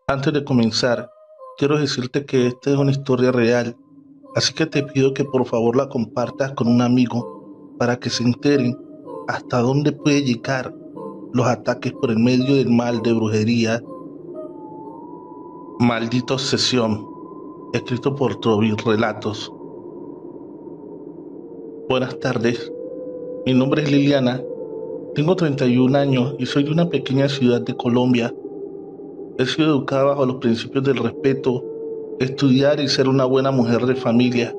Antes de comenzar, quiero decirte que esta es una historia real, así que te pido que por favor la compartas con un amigo para que se enteren hasta dónde puede llegar los ataques por el medio del mal de brujería. Maldita obsesión, escrito por Toby Relatos. Buenas tardes, mi nombre es Liliana, tengo 31 años y soy de una pequeña ciudad de Colombia. He sido educada bajo los principios del respeto, estudiar y ser una buena mujer de familia.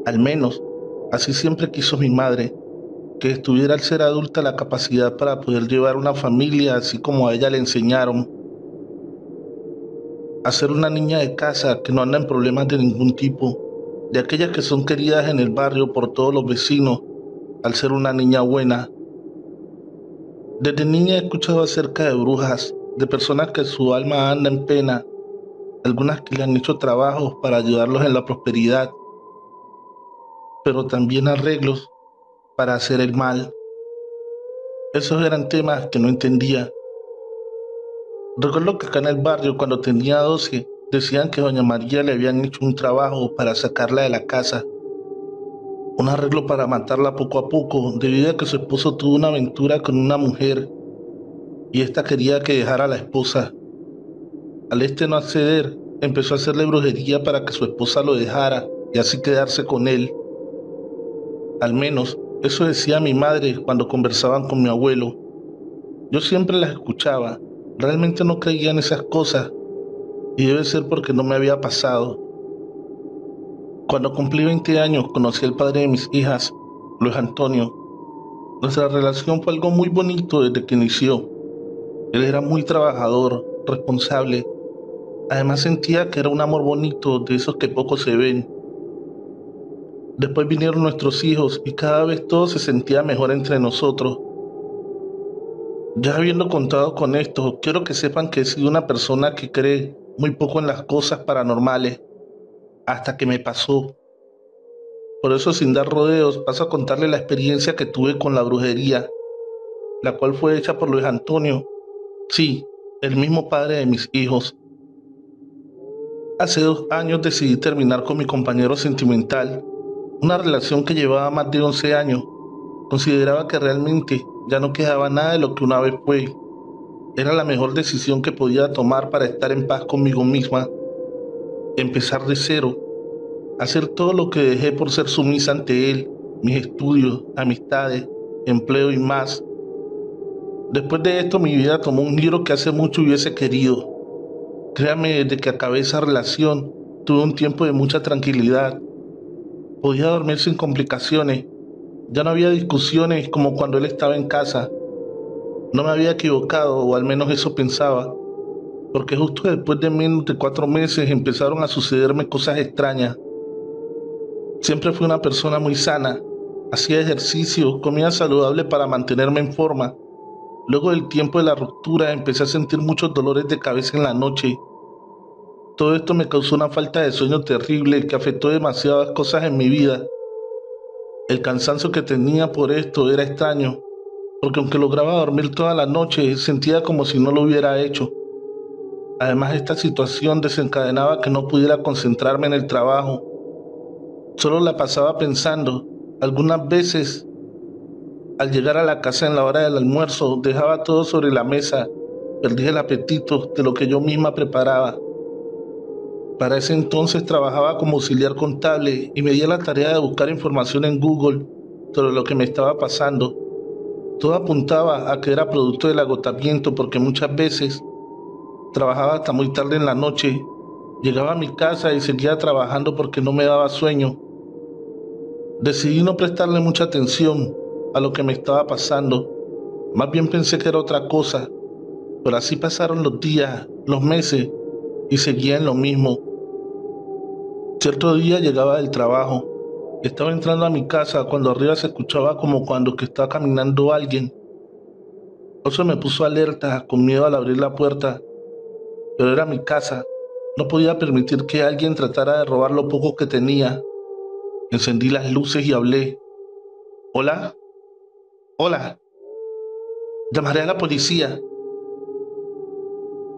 Al menos, así siempre quiso mi madre, que estuviera al ser adulta la capacidad para poder llevar una familia así como a ella le enseñaron, a ser una niña de casa que no anda en problemas de ningún tipo, de aquellas que son queridas en el barrio por todos los vecinos, al ser una niña buena. Desde niña he escuchado acerca de brujas, de personas que su alma anda en pena, algunas que le han hecho trabajos para ayudarlos en la prosperidad, pero también arreglos para hacer el mal. Esos eran temas que no entendía. Recuerdo que acá en el barrio, cuando tenía 12, decían que doña María le habían hecho un trabajo para sacarla de la casa, un arreglo para matarla poco a poco, debido a que su esposo tuvo una aventura con una mujer y ésta quería que dejara a la esposa. Al este no acceder, empezó a hacerle brujería para que su esposa lo dejara y así quedarse con él. Al menos, eso decía mi madre cuando conversaban con mi abuelo. Yo siempre las escuchaba, realmente no creía en esas cosas y debe ser porque no me había pasado. Cuando cumplí 20 años conocí al padre de mis hijas, Luis Antonio. Nuestra relación fue algo muy bonito desde que inició. Él era muy trabajador, responsable. Además sentía que era un amor bonito de esos que pocos se ven. Después vinieron nuestros hijos y cada vez todo se sentía mejor entre nosotros. Ya habiendo contado con esto, quiero que sepan que he sido una persona que cree muy poco en las cosas paranormales, hasta que me pasó. Por eso, sin dar rodeos, paso a contarle la experiencia que tuve con la brujería, la cual fue hecha por Luis Antonio, sí, el mismo padre de mis hijos. Hace 2 años decidí terminar con mi compañero sentimental, una relación que llevaba más de 11 años. Consideraba que realmente ya no quedaba nada de lo que una vez fue. Era la mejor decisión que podía tomar para estar en paz conmigo misma, empezar de cero, hacer todo lo que dejé por ser sumisa ante él, mis estudios, amistades, empleo y más. Después de esto mi vida tomó un giro que hace mucho hubiese querido. Créame, desde que acabé esa relación, tuve un tiempo de mucha tranquilidad. Podía dormir sin complicaciones. Ya no había discusiones como cuando él estaba en casa. No me había equivocado, o al menos eso pensaba, porque justo después de menos de 4 meses empezaron a sucederme cosas extrañas. Siempre fui una persona muy sana. Hacía ejercicio, comía saludable para mantenerme en forma. Luego del tiempo de la ruptura empecé a sentir muchos dolores de cabeza en la noche. Todo esto me causó una falta de sueño terrible que afectó demasiadas cosas en mi vida. El cansancio que tenía por esto era extraño, porque aunque lograba dormir toda la noche, sentía como si no lo hubiera hecho. Además, esta situación desencadenaba que no pudiera concentrarme en el trabajo. Solo la pasaba pensando. Algunas veces, al llegar a la casa en la hora del almuerzo, dejaba todo sobre la mesa. Perdí el apetito de lo que yo misma preparaba. Para ese entonces trabajaba como auxiliar contable y me di a la tarea de buscar información en Google sobre lo que me estaba pasando. Todo apuntaba a que era producto del agotamiento porque muchas veces trabajaba hasta muy tarde en la noche. Llegaba a mi casa y seguía trabajando porque no me daba sueño. Decidí no prestarle mucha atención a lo que me estaba pasando. Más bien pensé que era otra cosa. Pero así pasaron los días, los meses y seguía en lo mismo. Cierto día llegaba del trabajo. Estaba entrando a mi casa cuando arriba se escuchaba como cuando que estaba caminando alguien. Eso me puso alerta, con miedo al abrir la puerta, pero era mi casa. No podía permitir que alguien tratara de robar lo poco que tenía. Encendí las luces y hablé. ¿Hola? Hola. Llamaré a la policía.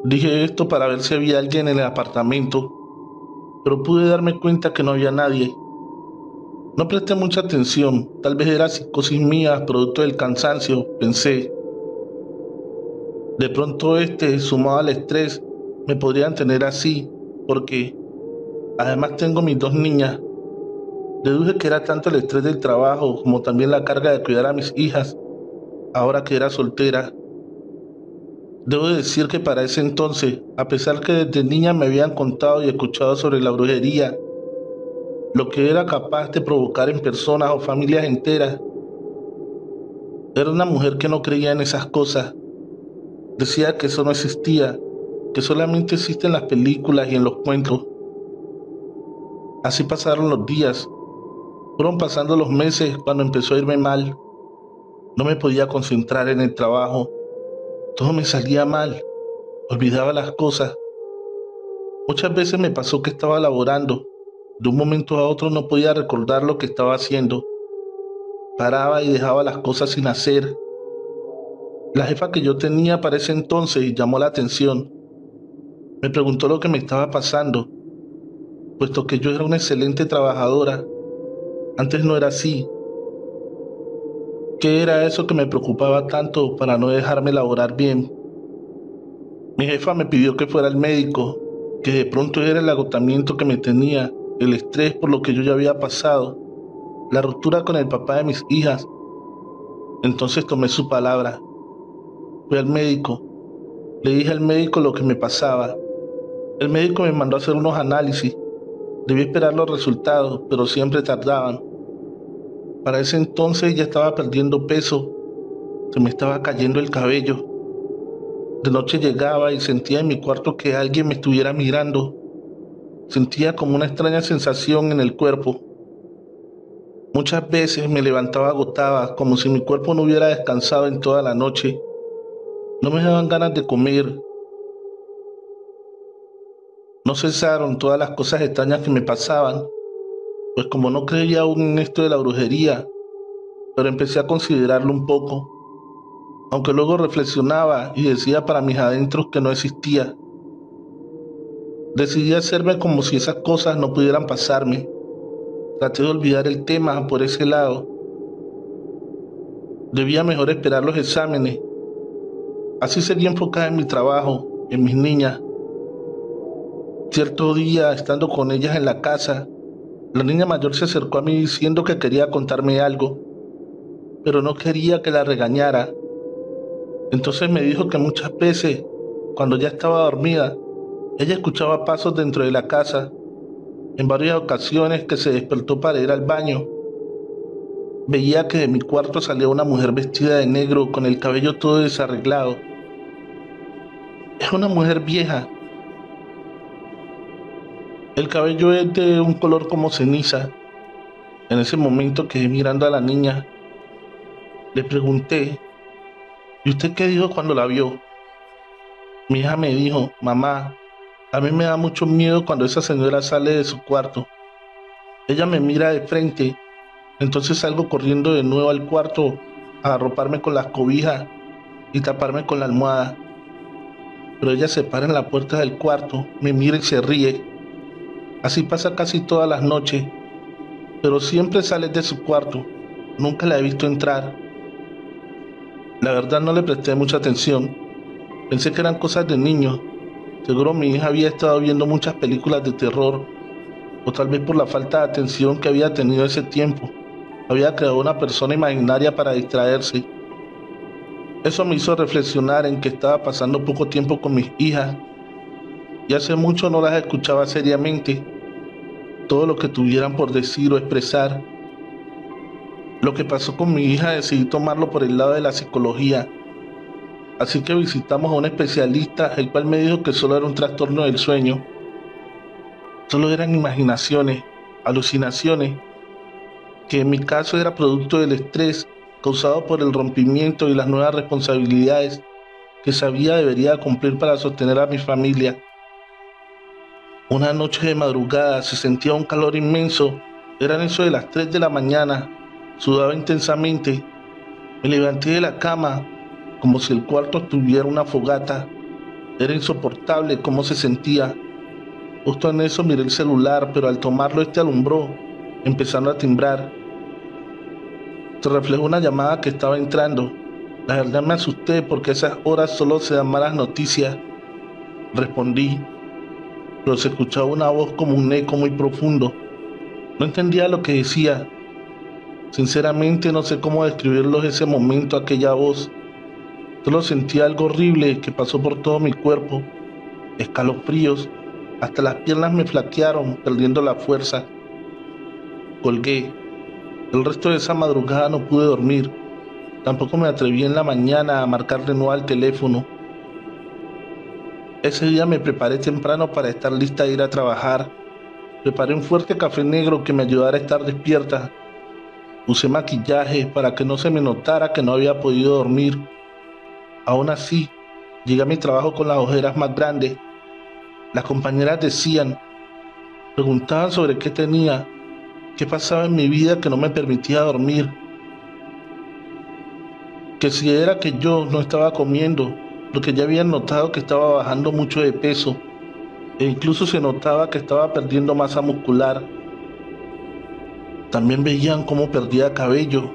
Dije esto para ver si había alguien en el apartamento, pero pude darme cuenta que no había nadie. No presté mucha atención, tal vez era psicosis mía, producto del cansancio, pensé. De pronto sumado al estrés, me podrían tener así, porque además tengo mis dos niñas. Deduje que era tanto el estrés del trabajo como también la carga de cuidar a mis hijas, ahora que era soltera. Debo decir que para ese entonces, a pesar que desde niña me habían contado y escuchado sobre la brujería, lo que era capaz de provocar en personas o familias enteras, era una mujer que no creía en esas cosas. Decía que eso no existía, que solamente existe en las películas y en los cuentos. Así pasaron los días, fueron pasando los meses cuando empezó a irme mal. No me podía concentrar en el trabajo, todo me salía mal, olvidaba las cosas. Muchas veces me pasó que estaba laborando, de un momento a otro no podía recordar lo que estaba haciendo. Paraba y dejaba las cosas sin hacer. La jefa que yo tenía para ese entonces llamó la atención. Me preguntó lo que me estaba pasando, puesto que yo era una excelente trabajadora. Antes no era así. ¿Qué era eso que me preocupaba tanto para no dejarme laborar bien? Mi jefa me pidió que fuera al médico, que de pronto era el agotamiento que me tenía, el estrés por lo que yo ya había pasado, la ruptura con el papá de mis hijas. Entonces tomé su palabra. Fui al médico. Le dije al médico lo que me pasaba. El médico me mandó a hacer unos análisis. Debí esperar los resultados, pero siempre tardaban. Para ese entonces ya estaba perdiendo peso. Se me estaba cayendo el cabello. De noche llegaba y sentía en mi cuarto que alguien me estuviera mirando. Sentía como una extraña sensación en el cuerpo. Muchas veces me levantaba agotada, como si mi cuerpo no hubiera descansado en toda la noche. No me daban ganas de comer. No cesaron todas las cosas extrañas que me pasaban, pues como no creía aún en esto de la brujería, pero empecé a considerarlo un poco, aunque luego reflexionaba y decía para mis adentros que no existía. Decidí hacerme como si esas cosas no pudieran pasarme. Traté de olvidar el tema por ese lado. Debía mejor esperar los exámenes. Así sería enfocada en mi trabajo, en mis niñas. Cierto día, estando con ellas en la casa, la niña mayor se acercó a mí diciendo que quería contarme algo, pero no quería que la regañara. Entonces me dijo que muchas veces, cuando ya estaba dormida, ella escuchaba pasos dentro de la casa. En varias ocasiones que se despertó para ir al baño, veía que de mi cuarto salía una mujer vestida de negro con el cabello todo desarreglado. Es una mujer vieja. El cabello es de un color como ceniza. En ese momento quedé mirando a la niña. Le pregunté, ¿y usted qué dijo cuando la vio? Mi hija me dijo, mamá, a mí me da mucho miedo cuando esa señora sale de su cuarto. Ella me mira de frente, entonces salgo corriendo de nuevo al cuarto a arroparme con las cobijas y taparme con la almohada. Pero ella se para en la puerta del cuarto, me mira y se ríe. Así pasa casi todas las noches, pero siempre sale de su cuarto. Nunca la he visto entrar. La verdad no le presté mucha atención. Pensé que eran cosas de niños. Seguro mi hija había estado viendo muchas películas de terror, o tal vez por la falta de atención que había tenido ese tiempo, había creado una persona imaginaria para distraerse. Eso me hizo reflexionar en que estaba pasando poco tiempo con mis hijas, y hace mucho no las escuchaba seriamente, todo lo que tuvieran por decir o expresar. Lo que pasó con mi hija decidí tomarlo por el lado de la psicología, así que visitamos a un especialista, el cual me dijo que solo era un trastorno del sueño. Solo eran imaginaciones, alucinaciones, que en mi caso era producto del estrés causado por el rompimiento y las nuevas responsabilidades que sabía debería cumplir para sostener a mi familia. Una noche de madrugada se sentía un calor inmenso, eran eso de las 3 de la mañana, sudaba intensamente, me levanté de la cama como si el cuarto tuviera una fogata. Era insoportable cómo se sentía. Justo en eso miré el celular, pero al tomarlo alumbró, empezando a timbrar. Se reflejó una llamada que estaba entrando. La verdad me asusté porque a esas horas solo se dan malas noticias. Respondí, pero se escuchaba una voz como un eco muy profundo. No entendía lo que decía. Sinceramente no sé cómo describirlo ese momento, aquella voz. Solo sentía algo horrible que pasó por todo mi cuerpo. Escalofríos. Hasta las piernas me flaquearon, perdiendo la fuerza. Colgué. El resto de esa madrugada no pude dormir. Tampoco me atreví en la mañana a marcar de nuevo al teléfono. Ese día me preparé temprano para estar lista a ir a trabajar. Preparé un fuerte café negro que me ayudara a estar despierta. Usé maquillaje para que no se me notara que no había podido dormir. Aún así, llegué a mi trabajo con las ojeras más grandes. Las compañeras preguntaban sobre qué tenía, qué pasaba en mi vida que no me permitía dormir. Que si era que yo no estaba comiendo, porque ya habían notado que estaba bajando mucho de peso, e incluso se notaba que estaba perdiendo masa muscular. También veían cómo perdía cabello,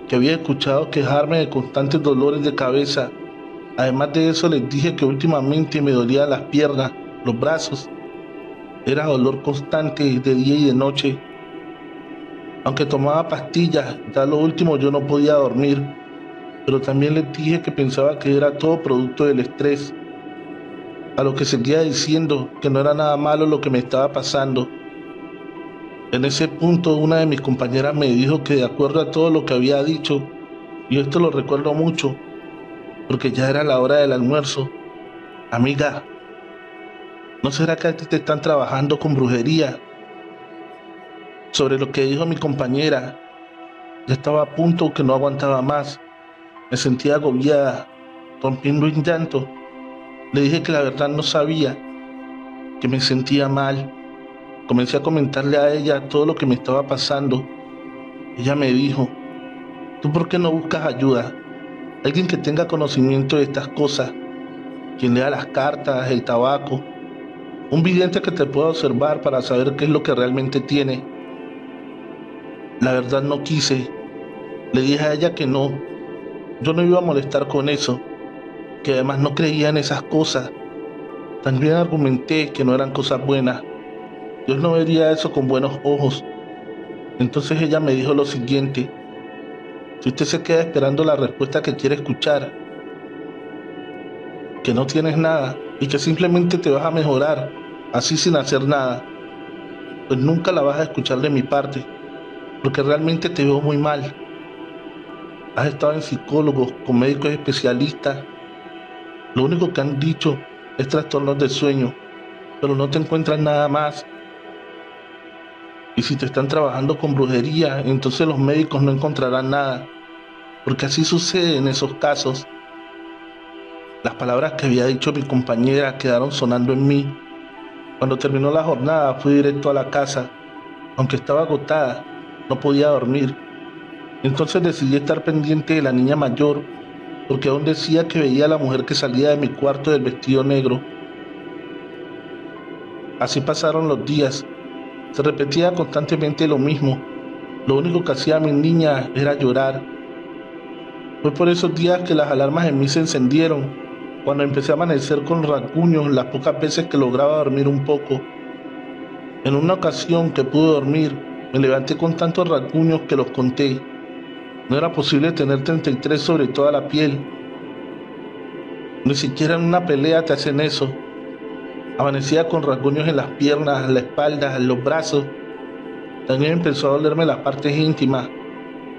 que había escuchado quejarme de constantes dolores de cabeza. Además de eso les dije que últimamente me dolían las piernas, los brazos. Era dolor constante de día y de noche. Aunque tomaba pastillas, ya lo último yo no podía dormir. Pero también les dije que pensaba que era todo producto del estrés. A lo que seguía diciendo que no era nada malo lo que me estaba pasando. En ese punto una de mis compañeras me dijo que de acuerdo a todo lo que había dicho, y esto lo recuerdo mucho, porque ya era la hora del almuerzo: amiga, ¿no será que a ti te están trabajando con brujería? Sobre lo que dijo mi compañera, ya estaba a punto que no aguantaba más. Me sentía agobiada, rompiendo en llanto. Le dije que la verdad no sabía, que me sentía mal. Comencé a comentarle a ella todo lo que me estaba pasando. Ella me dijo: ¿tú por qué no buscas ayuda? Alguien que tenga conocimiento de estas cosas, quien lea las cartas, el tabaco, un vidente que te pueda observar para saber qué es lo que realmente tiene. La verdad no quise. Le dije a ella que no, yo no iba a molestar con eso, que además no creía en esas cosas. También argumenté que no eran cosas buenas. Dios no vería eso con buenos ojos. Entonces ella me dijo lo siguiente: si usted se queda esperando la respuesta que quiere escuchar, que no tienes nada y que simplemente te vas a mejorar, así sin hacer nada, pues nunca la vas a escuchar de mi parte, porque realmente te veo muy mal. Has estado en psicólogos, con médicos especialistas. Lo único que han dicho es trastornos de sueño, pero no te encuentran nada más. Y si te están trabajando con brujería, entonces los médicos no encontrarán nada, porque así sucede en esos casos. Las palabras que había dicho mi compañera quedaron sonando en mí. Cuando terminó la jornada fui directo a la casa. Aunque estaba agotada, no podía dormir. Entonces decidí estar pendiente de la niña mayor, porque aún decía que veía a la mujer que salía de mi cuarto del vestido negro. Así pasaron los días. Se repetía constantemente lo mismo. Lo único que hacía mi niña era llorar. Fue por esos días que las alarmas en mí se encendieron, cuando empecé a amanecer con rasguños las pocas veces que lograba dormir un poco. En una ocasión que pude dormir, me levanté con tantos rasguños que los conté. No era posible tener 33 sobre toda la piel. Ni siquiera en una pelea te hacen eso. Amanecía con rasguños en las piernas, en la espalda, en los brazos. También empezó a dolerme las partes íntimas,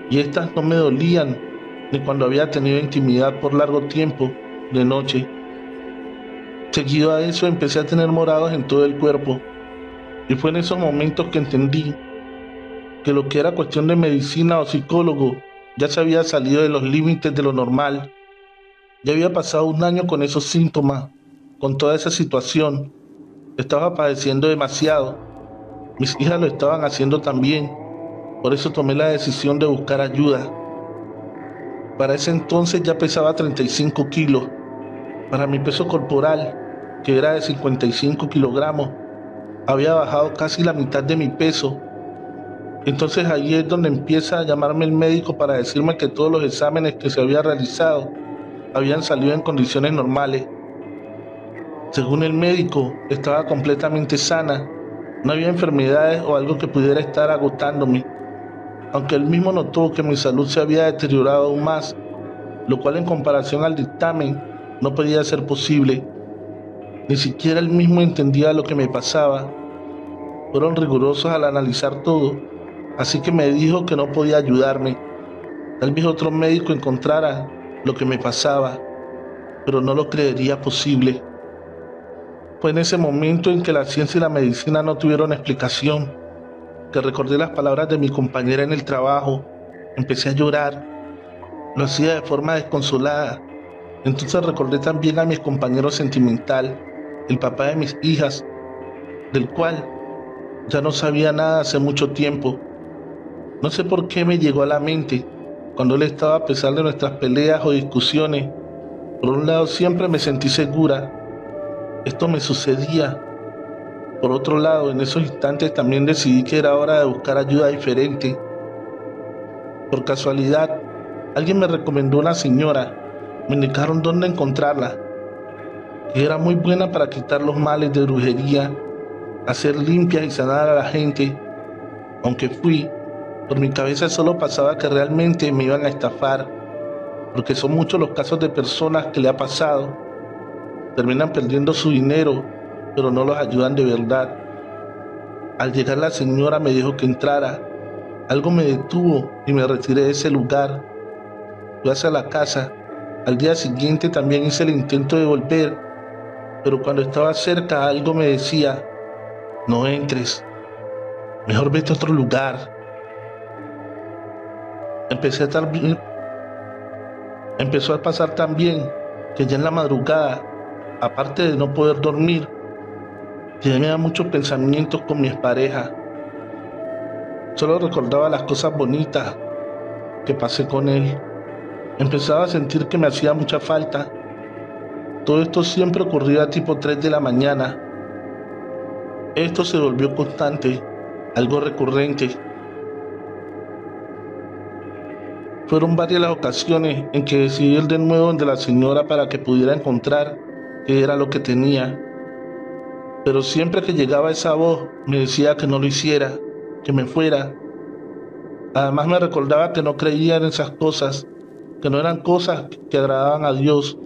y estas no me dolían ni cuando había tenido intimidad por largo tiempo, de noche. Seguido a eso empecé a tener morados en todo el cuerpo, y fue en esos momentos que entendí que lo que era cuestión de medicina o psicólogo ya se había salido de los límites de lo normal. Ya había pasado un año con esos síntomas, con toda esa situación. Estaba padeciendo demasiado. Mis hijas lo estaban haciendo también. Por eso tomé la decisión de buscar ayuda. Para ese entonces ya pesaba 35 kilos. Para mi peso corporal, que era de 55 kilogramos, había bajado casi la mitad de mi peso. Entonces ahí es donde empieza a llamarme el médico para decirme que todos los exámenes que se había realizado habían salido en condiciones normales. Según el médico, estaba completamente sana, no había enfermedades o algo que pudiera estar agotándome, aunque él mismo notó que mi salud se había deteriorado aún más, lo cual en comparación al dictamen no podía ser posible. Ni siquiera él mismo entendía lo que me pasaba. Fueron rigurosos al analizar todo, así que me dijo que no podía ayudarme. Tal vez otro médico encontrara lo que me pasaba, pero no lo creería posible. Fue en ese momento en que la ciencia y la medicina no tuvieron explicación, que recordé las palabras de mi compañera en el trabajo. Empecé a llorar, lo hacía de forma desconsolada. Entonces recordé también a mi compañero sentimental, el papá de mis hijas, del cual ya no sabía nada hace mucho tiempo. No sé por qué me llegó a la mente, cuando él estaba a pesar de nuestras peleas o discusiones. Por un lado siempre me sentí segura, esto me sucedía. Por otro lado, en esos instantes también decidí que era hora de buscar ayuda diferente. Por casualidad, alguien me recomendó una señora, me indicaron dónde encontrarla, que era muy buena para quitar los males de brujería, hacer limpias y sanar a la gente. Aunque fui, por mi cabeza solo pasaba que realmente me iban a estafar, porque son muchos los casos de personas que le ha pasado. Terminan perdiendo su dinero, pero no los ayudan de verdad. Al llegar la señora me dijo que entrara. Algo me detuvo y me retiré de ese lugar. Fui hacia la casa. Al día siguiente también hice el intento de volver, pero cuando estaba cerca algo me decía: no entres, mejor vete a otro lugar. Empezó a pasar también que ya en la madrugada, aparte de no poder dormir, tenía muchos pensamientos con mi expareja. Solo recordaba las cosas bonitas que pasé con él. Empezaba a sentir que me hacía mucha falta. Todo esto siempre ocurría tipo 3 de la mañana. Esto se volvió constante, algo recurrente. Fueron varias las ocasiones en que decidí ir de nuevo donde la señora para que pudiera encontrar qué era lo que tenía. Pero siempre que llegaba esa voz me decía que no lo hiciera, que me fuera. Además me recordaba que no creía en esas cosas, que no eran cosas que agradaban a Dios.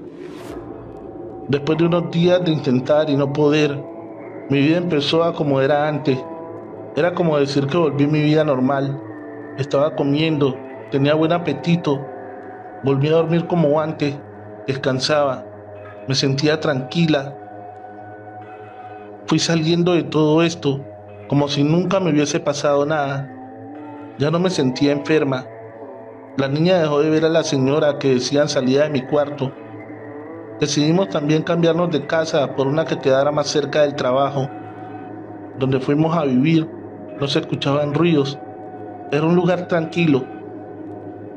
Después de unos días de intentar y no poder, mi vida empezó a como era antes. Era como decir que volví a mi vida normal. Estaba comiendo, tenía buen apetito, volví a dormir como antes, descansaba, me sentía tranquila. Fui saliendo de todo esto como si nunca me hubiese pasado nada. Ya no me sentía enferma. La niña dejó de ver a la señora que decían salía de mi cuarto. Decidimos también cambiarnos de casa por una que quedara más cerca del trabajo. Donde fuimos a vivir no se escuchaban ruidos. Era un lugar tranquilo.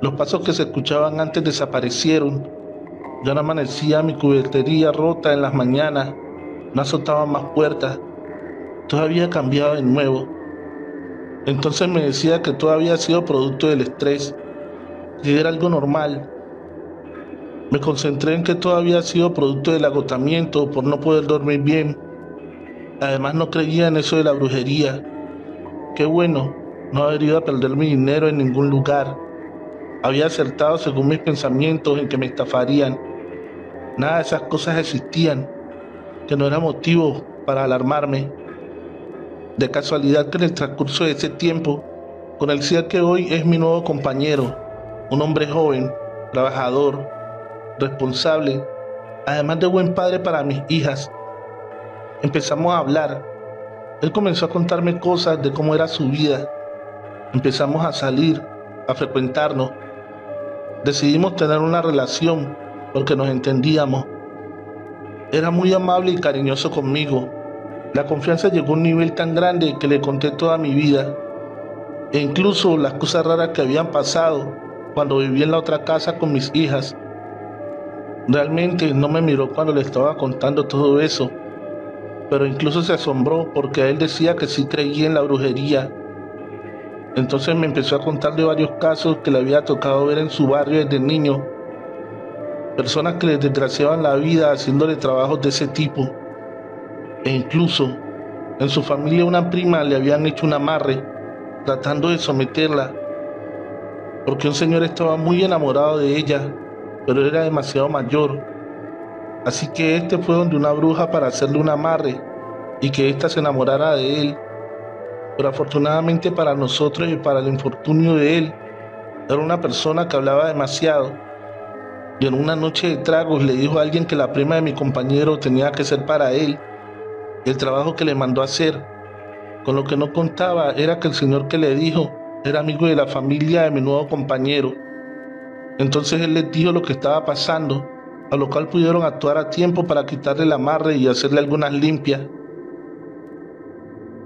Los pasos que se escuchaban antes desaparecieron. Ya no amanecía mi cubertería rota en las mañanas. No azotaban más puertas. Todo había cambiado de nuevo. Entonces me decía que todo había sido producto del estrés, que era algo normal. Me concentré en que todo había sido producto del agotamiento por no poder dormir bien. Además no creía en eso de la brujería. Qué bueno no haber ido a perder mi dinero en ningún lugar. Había acertado según mis pensamientos en que me estafarían. Nada de esas cosas existían, que no era motivo para alarmarme. De casualidad que en el transcurso de ese tiempo conocí al que hoy es mi nuevo compañero, un hombre joven, trabajador, responsable, además de buen padre para mis hijas. Empezamos a hablar. Él comenzó a contarme cosas de cómo era su vida. Empezamos a salir, a frecuentarnos. Decidimos tener una relación porque nos entendíamos. Era muy amable y cariñoso conmigo. La confianza llegó a un nivel tan grande que le conté toda mi vida, e incluso las cosas raras que habían pasado cuando viví en la otra casa con mis hijas. Realmente no me miró cuando le estaba contando todo eso, pero incluso se asombró porque él decía que sí creía en la brujería. Entonces me empezó a contar de varios casos que le había tocado ver en su barrio desde niño, personas que les desgraciaban la vida haciéndole trabajos de ese tipo, e incluso en su familia una prima le habían hecho un amarre tratando de someterla, porque un señor estaba muy enamorado de ella, pero era demasiado mayor, así que este fue donde una bruja para hacerle un amarre y que ésta se enamorara de él. Pero afortunadamente para nosotros y para el infortunio de él, era una persona que hablaba demasiado, y en una noche de tragos le dijo a alguien que la prima de mi compañero tenía que ser para él el trabajo que le mandó a hacer. Con lo que no contaba era que el señor que le dijo era amigo de la familia de mi nuevo compañero. Entonces él les dijo lo que estaba pasando, a lo cual pudieron actuar a tiempo para quitarle el amarre y hacerle algunas limpias.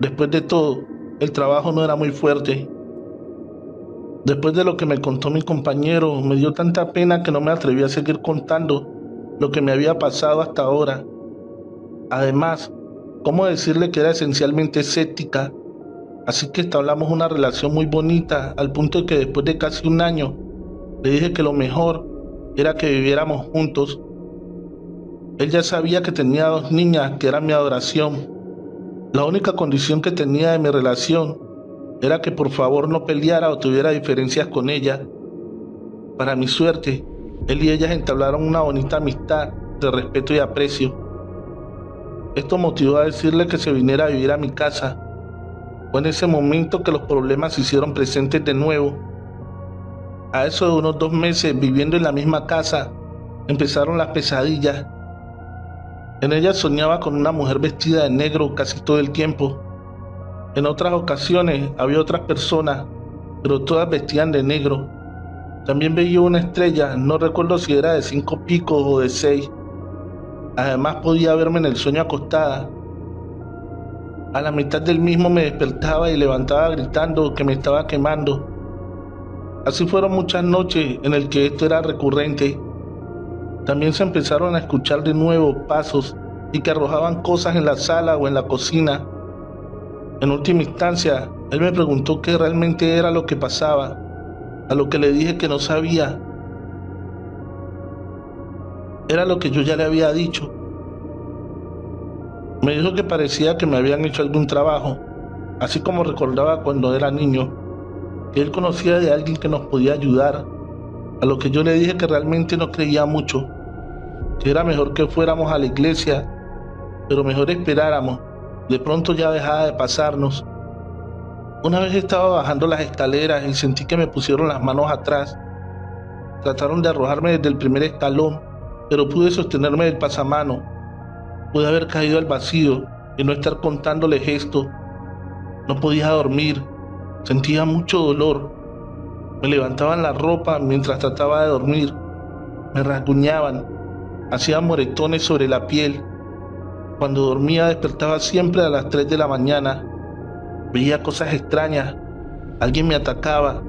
Después de todo, el trabajo no era muy fuerte. Después de lo que me contó mi compañero, me dio tanta pena que no me atreví a seguir contando lo que me había pasado hasta ahora. Además, ¿cómo decirle que era esencialmente escéptica? Así que entablamos una relación muy bonita, al punto de que después de casi un año, le dije que lo mejor era que viviéramos juntos. Él ya sabía que tenía 2 niñas que eran mi adoración. La única condición que tenía de mi relación era que por favor no peleara o tuviera diferencias con ella. Para mi suerte, él y ellas entablaron una bonita amistad de respeto y aprecio. Esto motivó a decirle que se viniera a vivir a mi casa. Fue en ese momento que los problemas se hicieron presentes de nuevo. A eso de unos 2 meses viviendo en la misma casa, empezaron las pesadillas. En ellas soñaba con una mujer vestida de negro casi todo el tiempo. En otras ocasiones había otras personas, pero todas vestían de negro. También veía una estrella, no recuerdo si era de 5 picos o de 6. Además podía verme en el sueño acostada. A la mitad del mismo me despertaba y levantaba gritando que me estaba quemando. Así fueron muchas noches en las que esto era recurrente. También se empezaron a escuchar de nuevo pasos y que arrojaban cosas en la sala o en la cocina. En última instancia, él me preguntó qué realmente era lo que pasaba, a lo que le dije que no sabía. Era lo que yo ya le había dicho. Me dijo que parecía que me habían hecho algún trabajo, así como recordaba cuando era niño, que él conocía de alguien que nos podía ayudar, a lo que yo le dije que realmente no creía mucho, que era mejor que fuéramos a la iglesia, pero mejor esperáramos, de pronto ya dejaba de pasarnos. Una vez estaba bajando las escaleras y sentí que me pusieron las manos atrás. Trataron de arrojarme desde el primer escalón, pero pude sostenerme del pasamano. Pude haber caído al vacío y no estar contándoles esto. No podía dormir, sentía mucho dolor. Me levantaban la ropa mientras trataba de dormir. Me rasguñaban, hacían moretones sobre la piel. Cuando dormía despertaba siempre a las 3 de la mañana. Veía cosas extrañas, alguien me atacaba.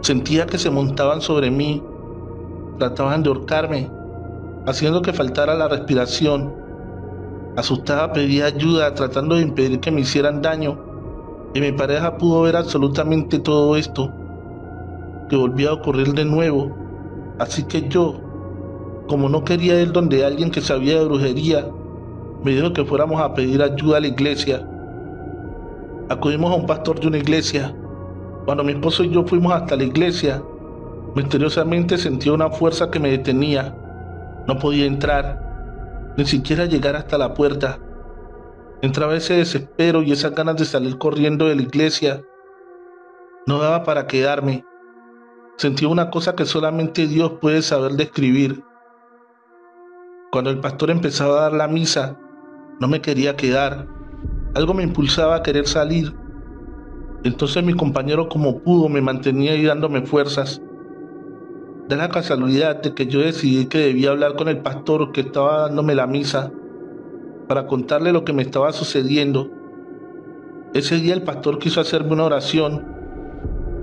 Sentía que se montaban sobre mí, trataban de ahorcarme, haciendo que faltara la respiración. Asustada pedía ayuda, tratando de impedir que me hicieran daño, y mi pareja pudo ver absolutamente todo esto, que volvía a ocurrir de nuevo. Así que yo, como no quería ir donde alguien que sabía de brujería, me dijo que fuéramos a pedir ayuda a la iglesia. Acudimos a un pastor de una iglesia. Cuando mi esposo y yo fuimos hasta la iglesia, misteriosamente sentí una fuerza que me detenía. No podía entrar, ni siquiera llegar hasta la puerta. Entraba ese desespero y esas ganas de salir corriendo de la iglesia. No daba para quedarme. Sentía una cosa que solamente Dios puede saber describir. Cuando el pastor empezaba a dar la misa, no me quería quedar. Algo me impulsaba a querer salir. Entonces mi compañero como pudo me mantenía ahí dándome fuerzas. Da la casualidad de que yo decidí que debía hablar con el pastor que estaba dándome la misa para contarle lo que me estaba sucediendo. Ese día el pastor quiso hacerme una oración,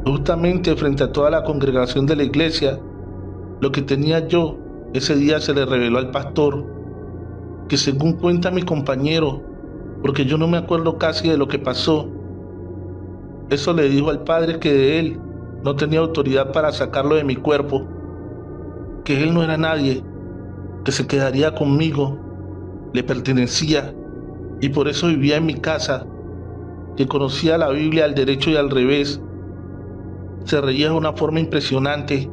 justamente frente a toda la congregación de la iglesia, Lo que tenía yo ese día se le reveló al pastor, que según cuenta mi compañero, porque yo no me acuerdo casi de lo que pasó, eso le dijo al padre que de él no tenía autoridad para sacarlo de mi cuerpo, que él no era nadie, que se quedaría conmigo, le pertenecía y por eso vivía en mi casa, que conocía la Biblia al derecho y al revés. Se reía de una forma impresionante.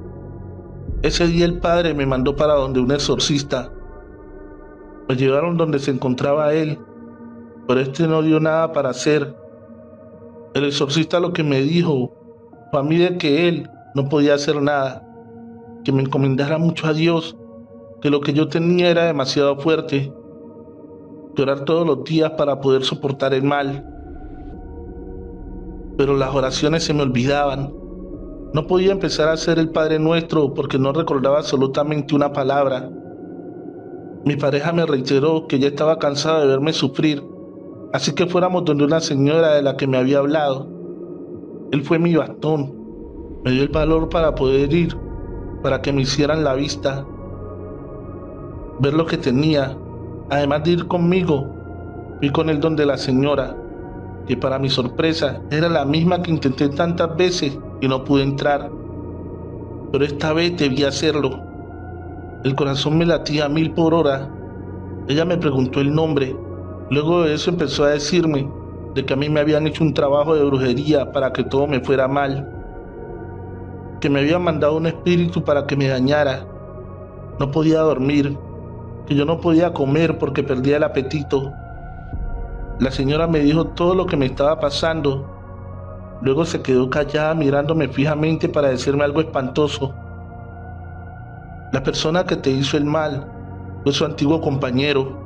Ese día el padre me mandó para donde un exorcista. Me llevaron donde se encontraba él, pero este no dio nada para hacer. El exorcista lo que me dijo fue a mí de que él no podía hacer nada, que me encomendara mucho a Dios, que lo que yo tenía era demasiado fuerte, que orar todos los días para poder soportar el mal. Pero las oraciones se me olvidaban. No podía empezar a hacer el Padre Nuestro porque no recordaba absolutamente una palabra. Mi pareja me reiteró que ya estaba cansada de verme sufrir, así que fuéramos donde una señora de la que me había hablado. Él fue mi bastón, me dio el valor para poder ir, para que me hicieran la vista, ver lo que tenía. Además de ir conmigo, fui con él donde la señora, que para mi sorpresa era la misma que intenté tantas veces y no pude entrar. Pero esta vez debí hacerlo. El corazón me latía a 1000 por hora. Ella me preguntó el nombre. Luego de eso empezó a decirme de que a mí me habían hecho un trabajo de brujería para que todo me fuera mal, que me habían mandado un espíritu para que me dañara. No podía dormir, que yo no podía comer porque perdía el apetito. La señora me dijo todo lo que me estaba pasando. Luego se quedó callada mirándome fijamente para decirme algo espantoso. La persona que te hizo el mal fue su antiguo compañero.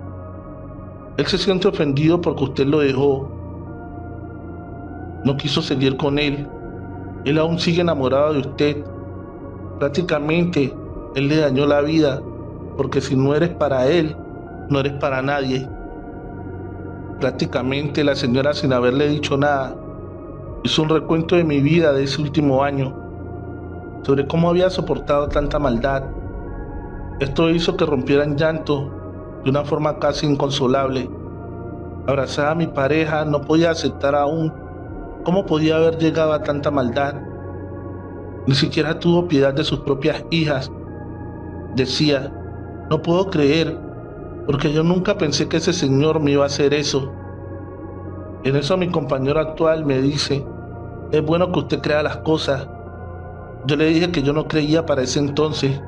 Él se siente ofendido porque usted lo dejó. No quiso seguir con él. Él aún sigue enamorado de usted. Prácticamente, él le dañó la vida, porque si no eres para él, no eres para nadie. Prácticamente la señora, sin haberle dicho nada, hizo un recuento de mi vida de ese último año, sobre cómo había soportado tanta maldad. Esto hizo que rompiera en llanto de una forma casi inconsolable. Abrazada a mi pareja, no podía aceptar aún cómo podía haber llegado a tanta maldad. Ni siquiera tuvo piedad de sus propias hijas. Decía, no puedo creer, porque yo nunca pensé que ese señor me iba a hacer eso. En eso mi compañero actual me dice, es bueno que usted crea las cosas. Yo le dije que yo no creía para ese entonces.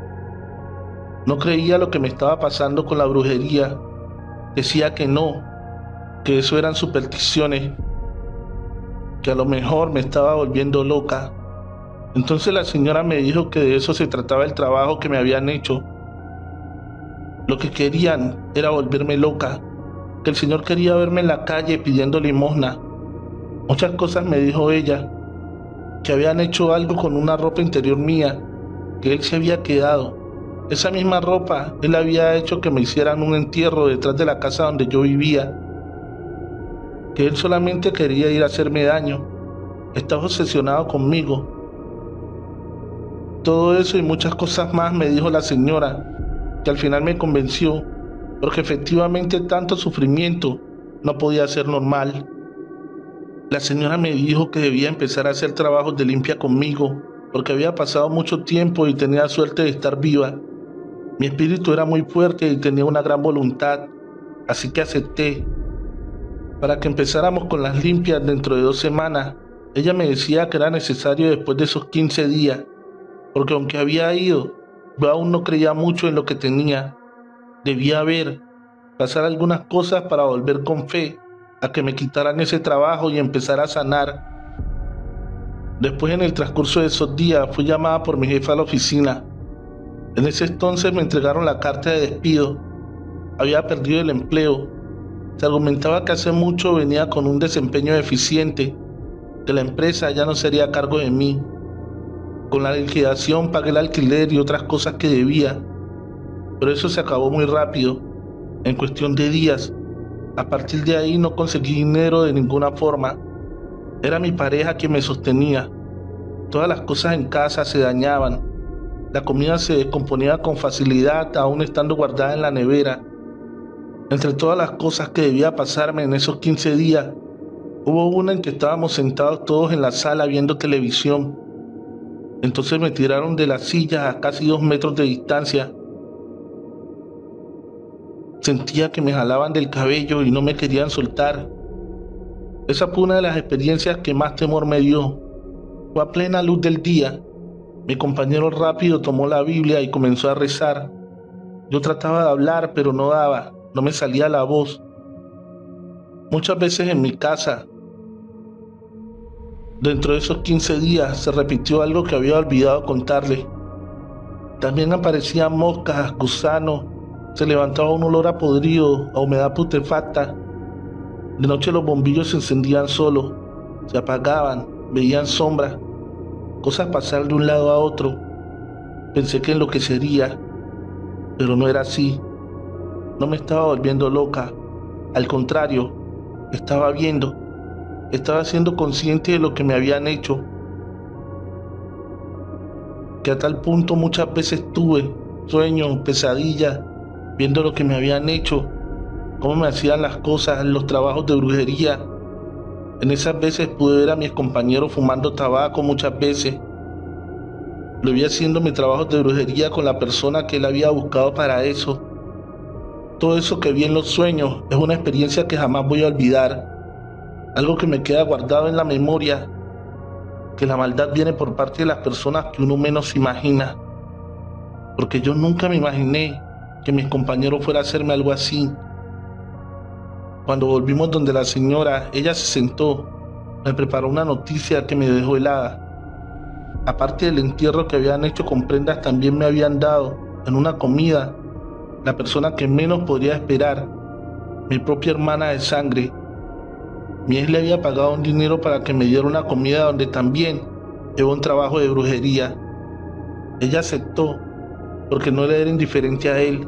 No creía lo que me estaba pasando con la brujería. Decía que no, que eso eran supersticiones, que a lo mejor me estaba volviendo loca. Entonces la señora me dijo que de eso se trataba el trabajo que me habían hecho. Lo que querían era volverme loca, que el señor quería verme en la calle pidiendo limosna. Muchas cosas me dijo ella, que habían hecho algo con una ropa interior mía, que él se había quedado. Esa misma ropa él había hecho que me hicieran un entierro detrás de la casa donde yo vivía, que él solamente quería ir a hacerme daño. Estaba obsesionado conmigo. Todo eso y muchas cosas más me dijo la señora, que al final me convenció, porque efectivamente tanto sufrimiento no podía ser normal. La señora me dijo que debía empezar a hacer trabajos de limpia conmigo, porque había pasado mucho tiempo y tenía suerte de estar viva. Mi espíritu era muy fuerte y tenía una gran voluntad, así que acepté. Para que empezáramos con las limpias dentro de 2 semanas, ella me decía que era necesario después de esos 15 días, porque aunque había ido, yo aún no creía mucho en lo que tenía. Debía ver, pasar algunas cosas para volver con fe a que me quitaran ese trabajo y empezar a sanar. Después, en el transcurso de esos días, fui llamada por mi jefa a la oficina. En ese entonces me entregaron la carta de despido. Había perdido el empleo. Se argumentaba que hace mucho venía con un desempeño deficiente, que la empresa ya no sería a cargo de mí. Con la liquidación pagué el alquiler y otras cosas que debía, pero eso se acabó muy rápido, en cuestión de días. A partir de ahí no conseguí dinero de ninguna forma. Era mi pareja quien me sostenía. Todas las cosas en casa se dañaban. La comida se descomponía con facilidad, aún estando guardada en la nevera. Entre todas las cosas que debía pasarme en esos 15 días, hubo una en que estábamos sentados todos en la sala viendo televisión. Entonces me tiraron de la silla a casi 2 metros de distancia. Sentía que me jalaban del cabello y no me querían soltar. Esa fue una de las experiencias que más temor me dio. Fue a plena luz del día. Mi compañero rápido tomó la Biblia y comenzó a rezar. Yo trataba de hablar, pero no daba, no me salía la voz. Muchas veces en mi casa, dentro de esos 15 días, se repitió algo que había olvidado contarle. También aparecían moscas, gusanos, se levantaba un olor a podrido, a humedad putrefacta. De noche los bombillos se encendían solos, se apagaban, veían sombras, cosas pasar de un lado a otro. Pensé que enloquecería, pero no era así. No me estaba volviendo loca. Al contrario, estaba viendo, estaba siendo consciente de lo que me habían hecho. Que a tal punto muchas veces tuve sueños, pesadillas, viendo lo que me habían hecho, cómo me hacían las cosas, los trabajos de brujería. En esas veces pude ver a mis compañeros fumando tabaco muchas veces. Lo vi haciendo mi trabajo de brujería con la persona que él había buscado para eso. Todo eso que vi en los sueños es una experiencia que jamás voy a olvidar. Algo que me queda guardado en la memoria, que la maldad viene por parte de las personas que uno menos se imagina. Porque yo nunca me imaginé que mis compañeros fueran a hacerme algo así. Cuando volvimos donde la señora, ella se sentó, me preparó una noticia que me dejó helada. Aparte del entierro que habían hecho con prendas, también me habían dado, en una comida, la persona que menos podría esperar, mi propia hermana de sangre. Mi ex le había pagado un dinero para que me diera una comida donde también llevó un trabajo de brujería. Ella aceptó, porque no le era indiferente a él.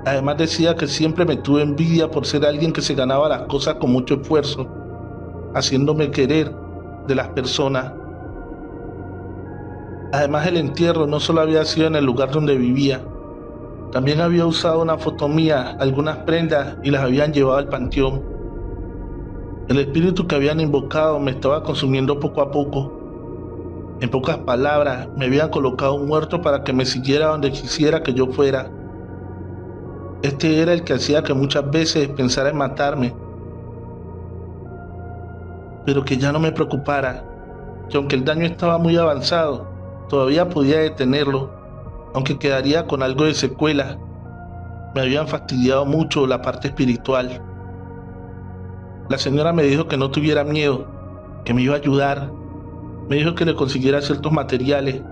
Además decía que siempre me tuvo envidia por ser alguien que se ganaba las cosas con mucho esfuerzo, haciéndome querer de las personas. Además, el entierro no solo había sido en el lugar donde vivía, también había usado una foto mía, algunas prendas, y las habían llevado al panteón. El espíritu que habían invocado me estaba consumiendo poco a poco. En pocas palabras, me habían colocado un muerto para que me siguiera donde quisiera que yo fuera. Este era el que hacía que muchas veces pensara en matarme, pero que ya no me preocupara, que aunque el daño estaba muy avanzado, todavía podía detenerlo, aunque quedaría con algo de secuela. Me habían fastidiado mucho la parte espiritual. La señora me dijo que no tuviera miedo, que me iba a ayudar. Me dijo que le consiguiera ciertos materiales.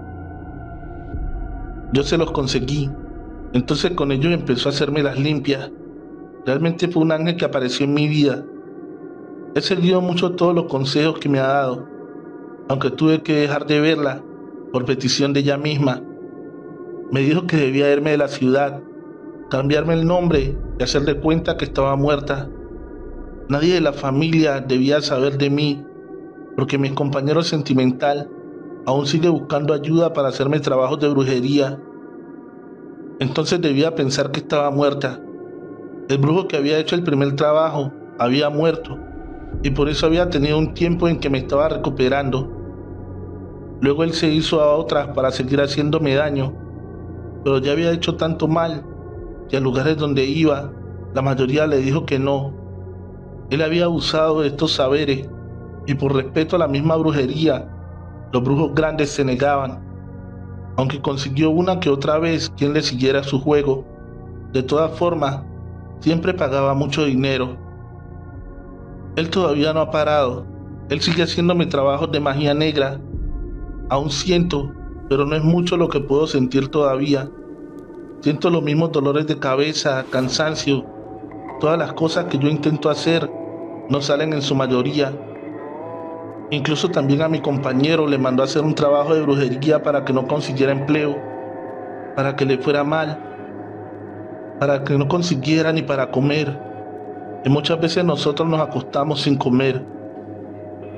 Yo se los conseguí. Entonces con ellos empezó a hacerme las limpias. Realmente fue un ángel que apareció en mi vida. He seguido mucho todos los consejos que me ha dado, aunque tuve que dejar de verla por petición de ella misma. Me dijo que debía irme de la ciudad, cambiarme el nombre y hacer de cuenta que estaba muerta. Nadie de la familia debía saber de mí, porque mi compañero sentimental aún sigue buscando ayuda para hacerme trabajos de brujería. Entonces debía pensar que estaba muerta. El brujo que había hecho el primer trabajo había muerto, y por eso había tenido un tiempo en que me estaba recuperando. Luego él se hizo a otras para seguir haciéndome daño, pero ya había hecho tanto mal que a lugares donde iba, la mayoría le dijo que no. Él había abusado de estos saberes, y por respeto a la misma brujería, los brujos grandes se negaban, aunque consiguió una que otra vez quien le siguiera su juego. De todas formas, siempre pagaba mucho dinero. Él todavía no ha parado. Él sigue haciéndome trabajos de magia negra. Aún siento, pero no es mucho lo que puedo sentir todavía. Siento los mismos dolores de cabeza, cansancio. Todas las cosas que yo intento hacer no salen en su mayoría. Incluso también a mi compañero le mandó a hacer un trabajo de brujería para que no consiguiera empleo, para que le fuera mal, para que no consiguiera ni para comer. Y muchas veces nosotros nos acostamos sin comer.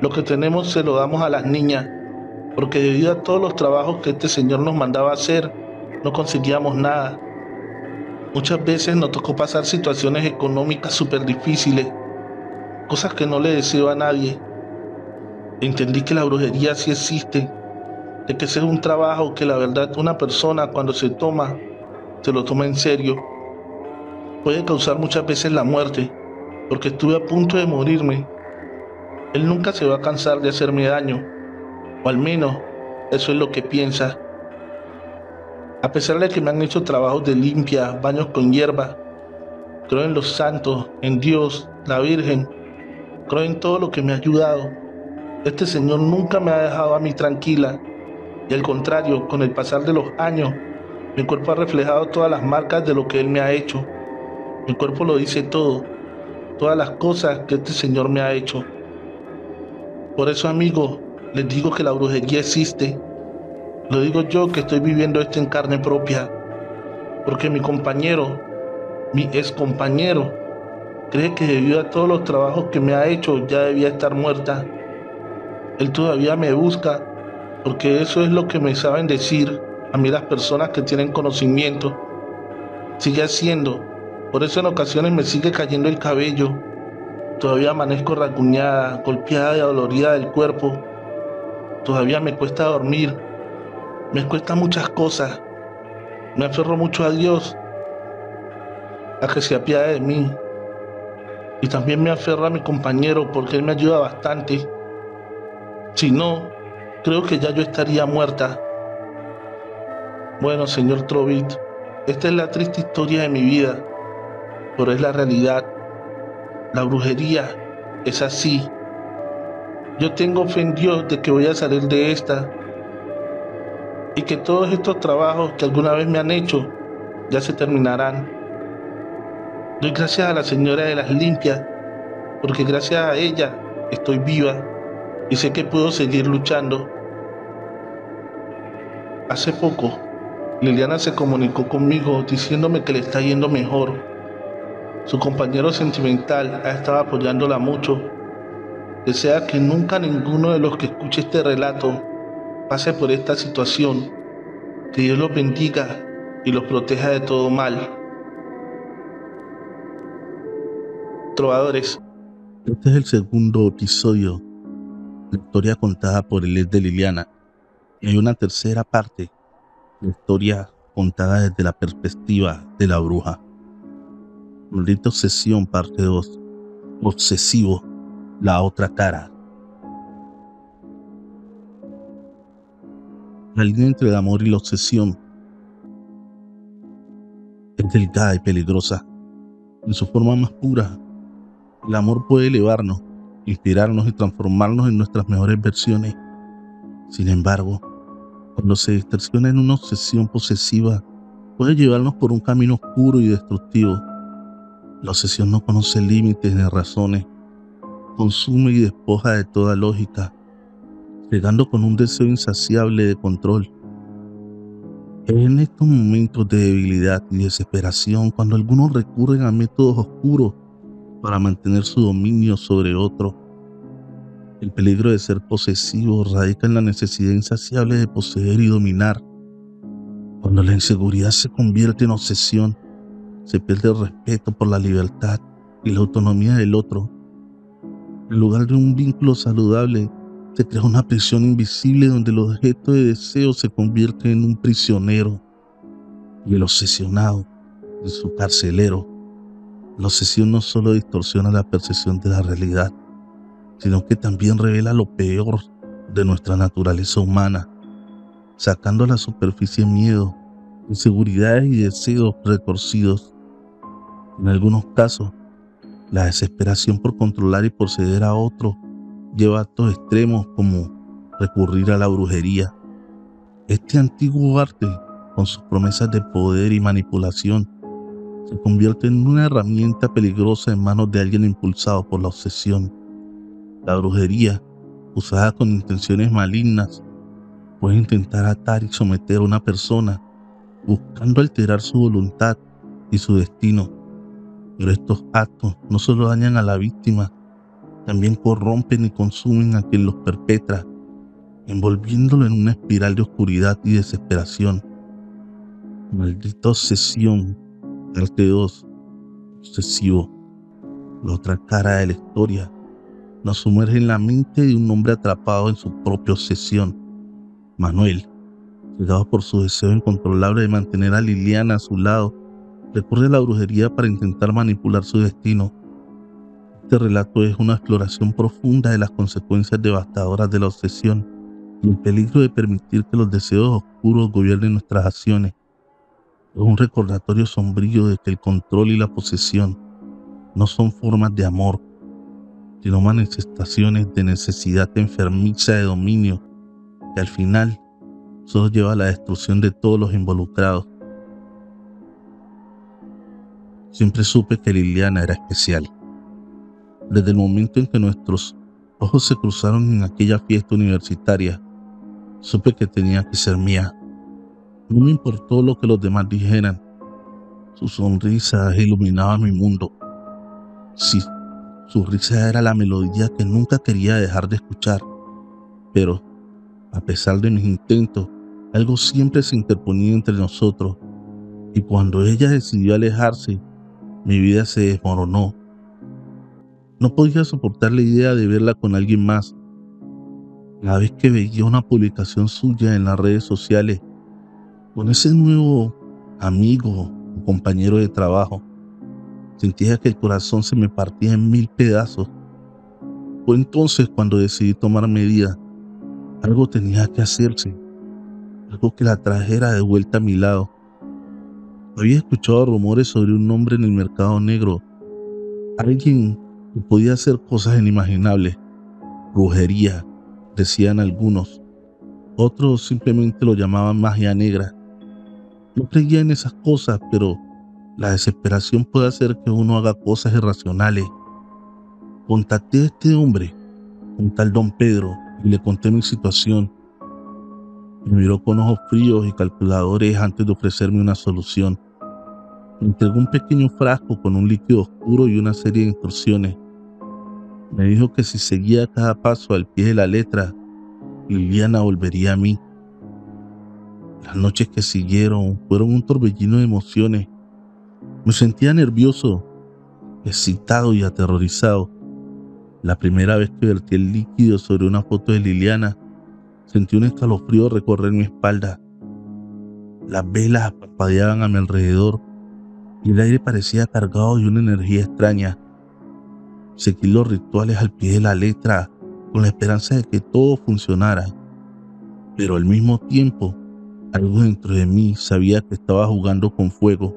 Lo que tenemos se lo damos a las niñas. porque debido a todos los trabajos que este señor nos mandaba hacer, no conseguíamos nada. Muchas veces nos tocó pasar situaciones económicas súper difíciles, cosas que no le deseo a nadie. Entendí que la brujería sí existe, de que ese es un trabajo que la verdad una persona cuando se lo toma en serio, puede causar muchas veces la muerte, porque estuve a punto de morirme. Él nunca se va a cansar de hacerme daño, o al menos eso es lo que piensa. A pesar de que me han hecho trabajos de limpia, baños con hierba, creo en los santos, en Dios, la Virgen, creo en todo lo que me ha ayudado. Este señor nunca me ha dejado a mí tranquila, y al contrario, con el pasar de los años, mi cuerpo ha reflejado todas las marcas de lo que él me ha hecho. Mi cuerpo lo dice todo, todas las cosas que este señor me ha hecho. Por eso, amigos, les digo que la brujería existe. Lo digo yo que estoy viviendo esto en carne propia, porque mi compañero, mi ex compañero, cree que debido a todos los trabajos que me ha hecho ya debía estar muerta. Él todavía me busca, porque eso es lo que me saben decir a mí las personas que tienen conocimiento. Sigue haciendo, por eso en ocasiones me sigue cayendo el cabello. Todavía amanezco rasguñada, golpeada y adolorida del cuerpo. Todavía me cuesta dormir, me cuesta muchas cosas. Me aferro mucho a Dios, a que se apiade de mí. Y también me aferro a mi compañero porque él me ayuda bastante. Si no, creo que ya yo estaría muerta. Bueno, señor Trovit, esta es la triste historia de mi vida, pero es la realidad. La brujería es así. Yo tengo fe en Dios de que voy a salir de esta y que todos estos trabajos que alguna vez me han hecho ya se terminarán. Doy gracias a la señora de las limpias, porque gracias a ella estoy viva y sé que puedo seguir luchando. Hace poco, Liliana se comunicó conmigo diciéndome que le está yendo mejor. Su compañero sentimental ha estado apoyándola mucho. Desea que nunca ninguno de los que escuche este relato pase por esta situación. Que Dios los bendiga y los proteja de todo mal. Trovadores. Este es el segundo episodio, la historia contada por el ex de Liliana. Y hay una tercera parte, la historia contada desde la perspectiva de la bruja. Maldita obsesión, parte 2. Obsesivo, la otra cara. La línea entre el amor y la obsesión es delgada y peligrosa. En su forma más pura, el amor puede elevarnos, inspirarnos y transformarnos en nuestras mejores versiones. Sin embargo, cuando se distorsiona en una obsesión posesiva, puede llevarnos por un camino oscuro y destructivo. La obsesión no conoce límites ni razones, consume y despoja de toda lógica, llegando con un deseo insaciable de control. Es en estos momentos de debilidad y desesperación cuando algunos recurren a métodos oscuros para mantener su dominio sobre otro. El peligro de ser posesivo radica en la necesidad insaciable de poseer y dominar. Cuando la inseguridad se convierte en obsesión, se pierde el respeto por la libertad y la autonomía del otro. En lugar de un vínculo saludable, se crea una prisión invisible donde el objeto de deseo se convierte en un prisionero y el obsesionado en su carcelero. La obsesión no solo distorsiona la percepción de la realidad, sino que también revela lo peor de nuestra naturaleza humana, sacando a la superficie miedo, inseguridades y deseos retorcidos. En algunos casos, la desesperación por controlar y por ceder a otro lleva a actos extremos como recurrir a la brujería. Este antiguo arte, con sus promesas de poder y manipulación, se convierte en una herramienta peligrosa en manos de alguien impulsado por la obsesión. La brujería, usada con intenciones malignas, puede intentar atar y someter a una persona, buscando alterar su voluntad y su destino. Pero estos actos no solo dañan a la víctima, también corrompen y consumen a quien los perpetra. envolviéndolo en una espiral de oscuridad y desesperación. Maldita obsesión. Parte 2. Obsesivo. La otra cara de la historia nos sumerge en la mente de un hombre atrapado en su propia obsesión. Manuel, cegado por su deseo incontrolable de mantener a Liliana a su lado, recurre a la brujería para intentar manipular su destino. Este relato es una exploración profunda de las consecuencias devastadoras de la obsesión y el peligro de permitir que los deseos oscuros gobiernen nuestras acciones. Es un recordatorio sombrío de que el control y la posesión no son formas de amor, sino manifestaciones de necesidad enfermiza de dominio que al final solo lleva a la destrucción de todos los involucrados. Siempre supe que Liliana era especial. Desde el momento en que nuestros ojos se cruzaron en aquella fiesta universitaria, supe que tenía que ser mía. No me importó lo que los demás dijeran. Su sonrisa iluminaba mi mundo. Sí, su risa era la melodía que nunca quería dejar de escuchar. Pero, a pesar de mis intentos, algo siempre se interponía entre nosotros. Y cuando ella decidió alejarse, mi vida se desmoronó. No podía soportar la idea de verla con alguien más. Cada vez que veía una publicación suya en las redes sociales, con ese nuevo amigo o compañero de trabajo, sentía que el corazón se me partía en 1000 pedazos. Fue entonces cuando decidí tomar medidas. Algo tenía que hacerse, algo que la trajera de vuelta a mi lado. Había escuchado rumores sobre un hombre en el mercado negro, alguien que podía hacer cosas inimaginables. Brujería, decían algunos. Otros simplemente lo llamaban magia negra. No creía en esas cosas, pero la desesperación puede hacer que uno haga cosas irracionales. Contacté a este hombre, un tal Don Pedro, y le conté mi situación. Me miró con ojos fríos y calculadores antes de ofrecerme una solución. Me entregó un pequeño frasco con un líquido oscuro y una serie de instrucciones. Me dijo que si seguía cada paso al pie de la letra, Liliana volvería a mí. Las noches que siguieron fueron un torbellino de emociones. Me sentía nervioso, excitado y aterrorizado. La primera vez que vertí el líquido sobre una foto de Liliana, sentí un escalofrío recorrer mi espalda. Las velas parpadeaban a mi alrededor y el aire parecía cargado de una energía extraña. Seguí los rituales al pie de la letra con la esperanza de que todo funcionara, pero al mismo tiempo, algo dentro de mí sabía que estaba jugando con fuego.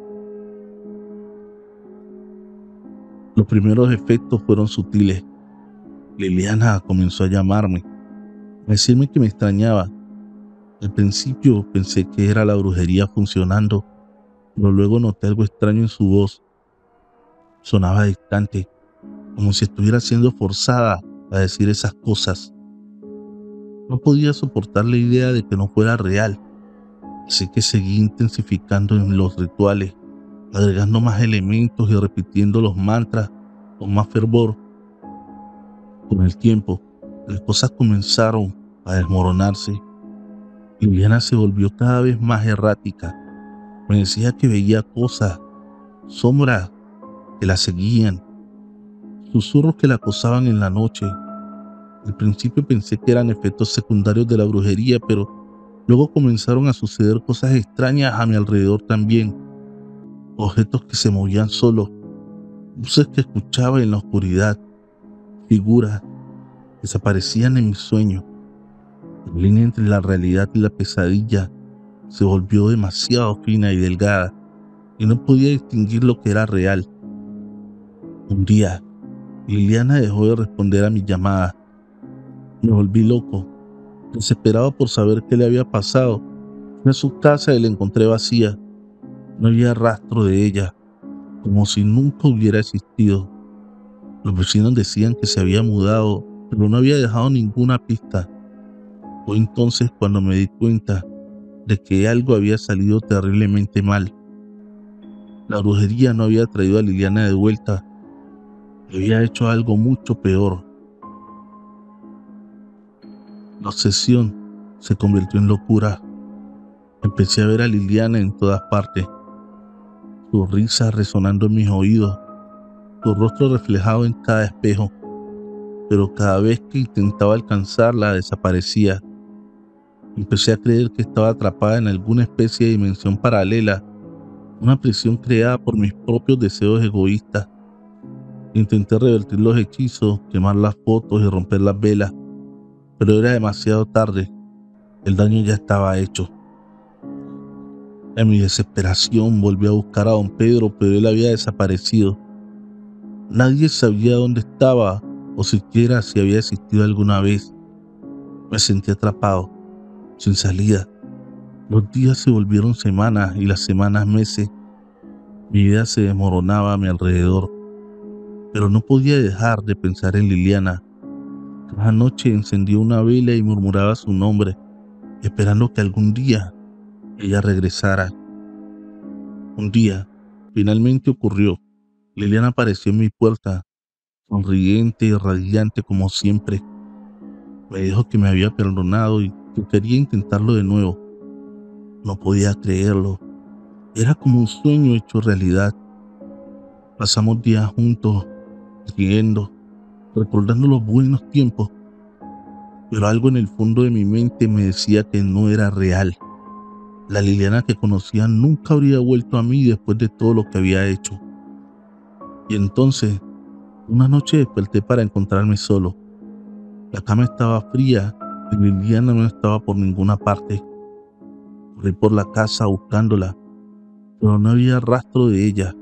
Los primeros efectos fueron sutiles. Liliana comenzó a llamarme, a decirme que me extrañaba. Al principio pensé que era la brujería funcionando, pero luego noté algo extraño en su voz. Sonaba distante, como si estuviera siendo forzada a decir esas cosas. No podía soportar la idea de que no fuera real, así que seguí intensificando en los rituales, agregando más elementos y repitiendo los mantras con más fervor. Con el tiempo, las cosas comenzaron a desmoronarse. Liliana se volvió cada vez más errática. Me decía que veía cosas, sombras que la seguían, susurros que la acosaban en la noche. Al principio pensé que eran efectos secundarios de la brujería, pero luego comenzaron a suceder cosas extrañas a mi alrededor también. Objetos que se movían solos, voces que escuchaba en la oscuridad, figuras que desaparecían en mis sueños. La línea entre la realidad y la pesadilla se volvió demasiado fina y delgada, y no podía distinguir lo que era real. Un día, Liliana dejó de responder a mis llamadas. Me volví loco, desesperado por saber qué le había pasado. Fui a su casa y la encontré vacía. No había rastro de ella, como si nunca hubiera existido. Los vecinos decían que se había mudado, pero no había dejado ninguna pista. Fue entonces cuando me di cuenta de que algo había salido terriblemente mal. La brujería no había traído a Liliana de vuelta, había hecho algo mucho peor. La obsesión se convirtió en locura. Empecé a ver a Liliana en todas partes, su risa resonando en mis oídos, su rostro reflejado en cada espejo, pero cada vez que intentaba alcanzarla desaparecía. Empecé a creer que estaba atrapada en alguna especie de dimensión paralela, una prisión creada por mis propios deseos egoístas. Intenté revertir los hechizos, quemar las fotos y romper las velas, pero era demasiado tarde. El daño ya estaba hecho. En mi desesperación volví a buscar a don Pedro, pero él había desaparecido. Nadie sabía dónde estaba o siquiera si había existido alguna vez. Me sentí atrapado, sin salida. Los días se volvieron semanas y las semanas meses. Mi vida se desmoronaba a mi alrededor, pero no podía dejar de pensar en Liliana. Cada noche encendía una vela y murmuraba su nombre, esperando que algún día ella regresara. Un día, finalmente ocurrió. Liliana apareció en mi puerta, sonriente y radiante como siempre. Me dijo que me había perdonado y que quería intentarlo de nuevo. No podía creerlo. Era como un sueño hecho realidad. Pasamos días juntos, riendo, recordando los buenos tiempos, pero algo en el fondo de mi mente me decía que no era real. La Liliana que conocía nunca habría vuelto a mí después de todo lo que había hecho. Y entonces, una noche desperté para encontrarme solo. La cama estaba fría y Liliana no estaba por ninguna parte. Corrí por la casa buscándola, pero no había rastro de ella.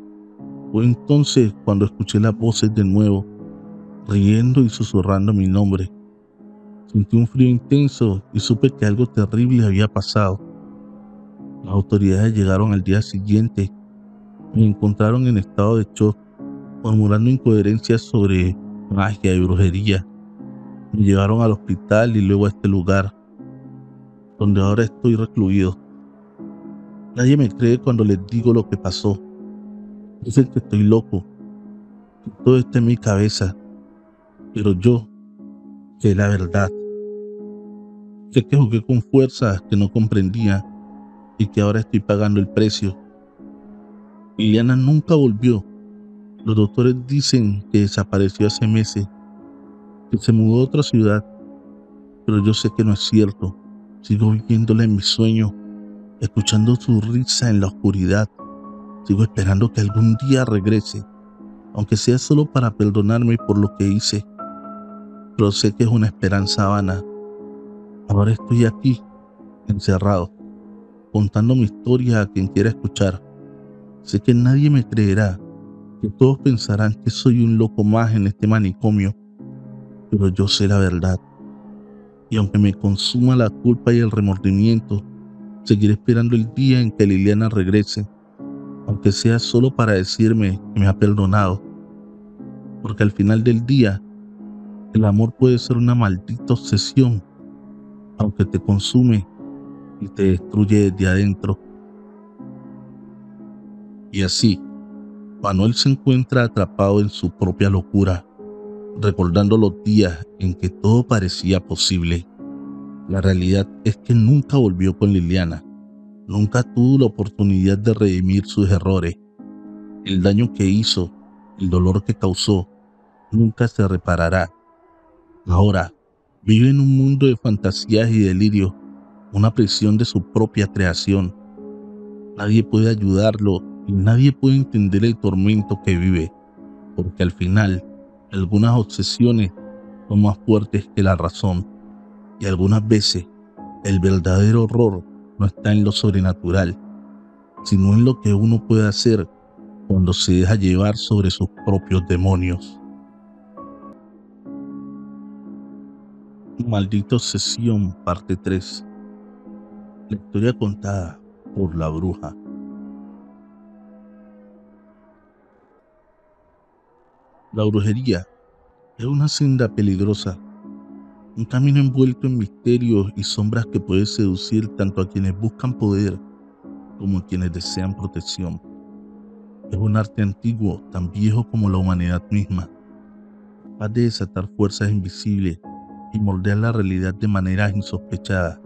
Fue entonces cuando escuché las voces de nuevo, riendo y susurrando mi nombre. Sentí un frío intenso y supe que algo terrible había pasado. Las autoridades llegaron al día siguiente. Me encontraron en estado de shock, murmurando incoherencias sobre magia y brujería. Me llevaron al hospital y luego a este lugar, donde ahora estoy recluido. Nadie me cree cuando les digo lo que pasó. Dicen que estoy loco, que todo está en mi cabeza, pero yo sé la verdad. Sé que jugué con fuerzas que no comprendía y que ahora estoy pagando el precio. Liliana nunca volvió. Los doctores dicen que desapareció hace meses, que se mudó a otra ciudad, pero yo sé que no es cierto. Sigo viéndola en mis sueños, escuchando su risa en la oscuridad. Sigo esperando que algún día regrese, aunque sea solo para perdonarme por lo que hice. Pero sé que es una esperanza vana. Ahora estoy aquí, encerrado, contando mi historia a quien quiera escuchar. Sé que nadie me creerá, que todos pensarán que soy un loco más en este manicomio, pero yo sé la verdad. Y aunque me consuma la culpa y el remordimiento, seguiré esperando el día en que Liliana regrese, aunque sea solo para decirme que me ha perdonado. Porque al final del día, el amor puede ser una maldita obsesión, aunque te consume y te destruye desde adentro. Y así, Manuel se encuentra atrapado en su propia locura, recordando los días en que todo parecía posible. La realidad es que nunca volvió con Liliana, nunca tuvo la oportunidad de redimir sus errores. El daño que hizo, el dolor que causó, nunca se reparará. Ahora, vive en un mundo de fantasías y delirios, una prisión de su propia creación. Nadie puede ayudarlo y nadie puede entender el tormento que vive, porque al final, algunas obsesiones son más fuertes que la razón, y algunas veces el verdadero horror no está en lo sobrenatural, sino en lo que uno puede hacer cuando se deja llevar sobre sus propios demonios. Maldita obsesión, parte 3. La historia contada por la bruja. La brujería es una senda peligrosa, un camino envuelto en misterios y sombras que puede seducir tanto a quienes buscan poder como a quienes desean protección. Es un arte antiguo, tan viejo como la humanidad misma, capaz de desatar fuerzas invisibles y moldear la realidad de maneras insospechadas.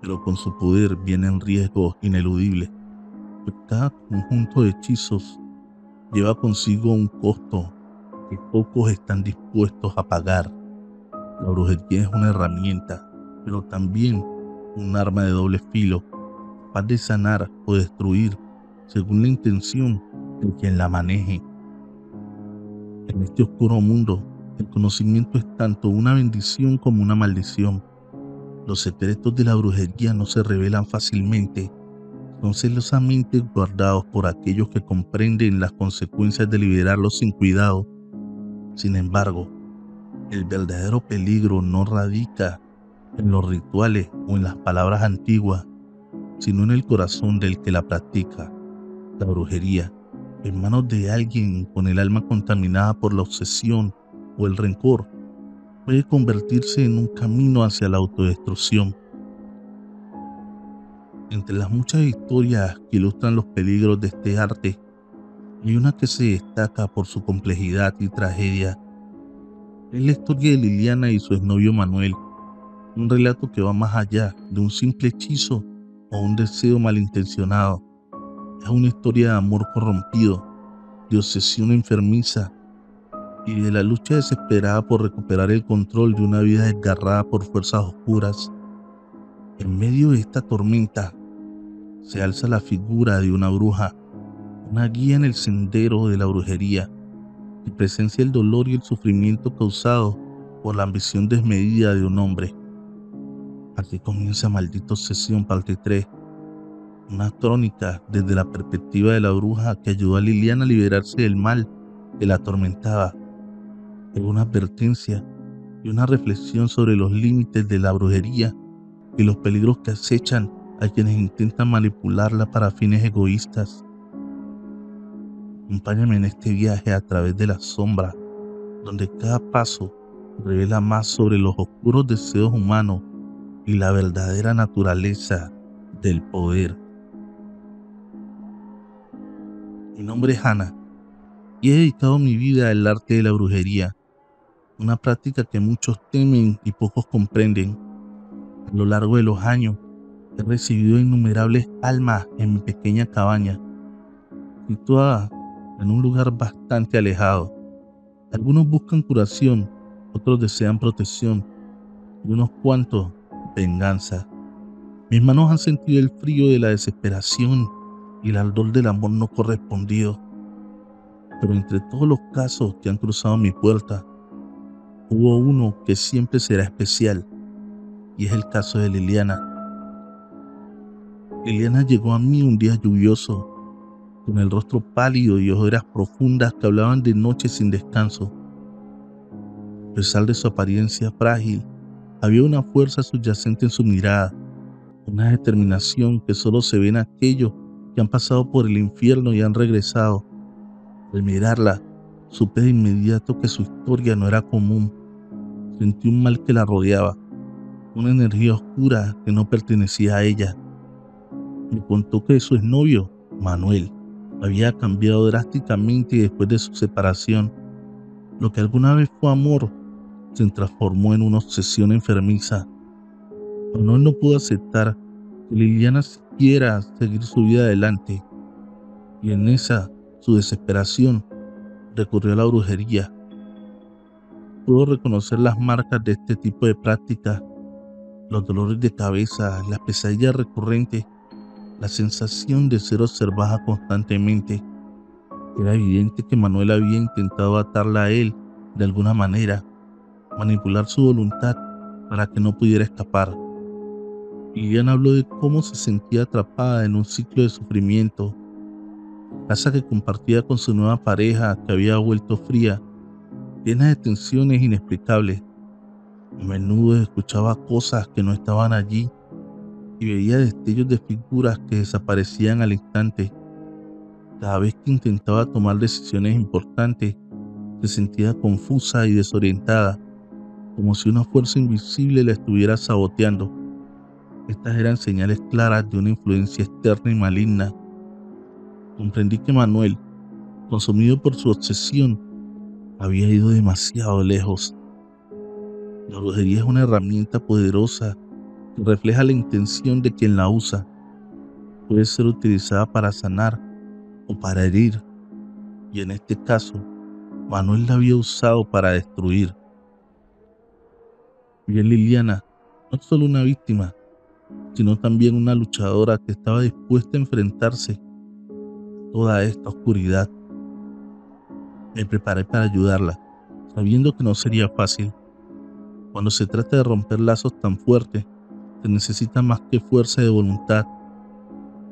pero con su poder vienen riesgos ineludibles, pues cada conjunto de hechizos lleva consigo un costo que pocos están dispuestos a pagar. La brujería es una herramienta, pero también un arma de doble filo, capaz de sanar o destruir según la intención de quien la maneje. En este oscuro mundo, el conocimiento es tanto una bendición como una maldición. Los secretos de la brujería no se revelan fácilmente, son celosamente guardados por aquellos que comprenden las consecuencias de liberarlos sin cuidado. Sin embargo, el verdadero peligro no radica en los rituales o en las palabras antiguas, sino en el corazón del que la practica. La brujería, en manos de alguien con el alma contaminada por la obsesión o el rencor, puede convertirse en un camino hacia la autodestrucción. Entre las muchas historias que ilustran los peligros de este arte, hay una que se destaca por su complejidad y tragedia. Es la historia de Liliana y su exnovio Manuel, un relato que va más allá de un simple hechizo o un deseo malintencionado. Es una historia de amor corrompido, de obsesión enfermiza y de la lucha desesperada por recuperar el control de una vida desgarrada por fuerzas oscuras. En medio de esta tormenta se alza la figura de una bruja, una guía en el sendero de la brujería, que presencia el dolor y el sufrimiento causado por la ambición desmedida de un hombre. Aquí comienza Maldita Obsesión, parte 3, una crónica desde la perspectiva de la bruja que ayudó a Liliana a liberarse del mal que la atormentaba. Es una advertencia y una reflexión sobre los límites de la brujería y los peligros que acechan a quienes intentan manipularla para fines egoístas. Acompáñame en este viaje a través de la sombra, donde cada paso revela más sobre los oscuros deseos humanos y la verdadera naturaleza del poder. Mi nombre es Hannah y he dedicado mi vida al arte de la brujería, una práctica que muchos temen y pocos comprenden. A lo largo de los años he recibido innumerables almas en mi pequeña cabaña, situada en un lugar bastante alejado. Algunos buscan curación, otros desean protección y unos cuantos venganza. Mis manos han sentido el frío de la desesperación y el ardor del amor no correspondido. Pero entre todos los casos que han cruzado mi puerta, hubo uno que siempre será especial, y es el caso de Liliana. Liliana llegó a mí un día lluvioso, con el rostro pálido y ojeras profundas que hablaban de noche sin descanso. A pesar de su apariencia frágil, había una fuerza subyacente en su mirada, una determinación que solo se ve en aquellos que han pasado por el infierno y han regresado. Al mirarla, supe de inmediato que su historia no era común. Sentí un mal que la rodeaba, una energía oscura que no pertenecía a ella. Me contó que su exnovio, Manuel, había cambiado drásticamente después de su separación. Lo que alguna vez fue amor se transformó en una obsesión enfermiza. Manuel no pudo aceptar que Liliana siquiera seguir su vida adelante, y en su desesperación, recurrió a la brujería. Pudo reconocer las marcas de este tipo de prácticas, los dolores de cabeza, las pesadillas recurrentes, la sensación de ser observada constantemente. Era evidente que Manuel había intentado atarla a él de alguna manera, manipular su voluntad para que no pudiera escapar. Liliana habló de cómo se sentía atrapada en un ciclo de sufrimiento, casa que compartía con su nueva pareja que había vuelto fría, llena de tensiones inexplicables. A menudo escuchaba cosas que no estaban allí y veía destellos de figuras que desaparecían al instante. Cada vez que intentaba tomar decisiones importantes, se sentía confusa y desorientada, como si una fuerza invisible la estuviera saboteando. Estas eran señales claras de una influencia externa y maligna. Comprendí que Manuel, consumido por su obsesión, había ido demasiado lejos. La brujería es una herramienta poderosa que refleja la intención de quien la usa. Puede ser utilizada para sanar o para herir, y en este caso, Manuel la había usado para destruir. Bien, Liliana no es solo una víctima, sino también una luchadora que estaba dispuesta a enfrentarse a toda esta oscuridad. Me preparé para ayudarla, sabiendo que no sería fácil. Cuando se trata de romper lazos tan fuertes, se necesita más que fuerza de voluntad.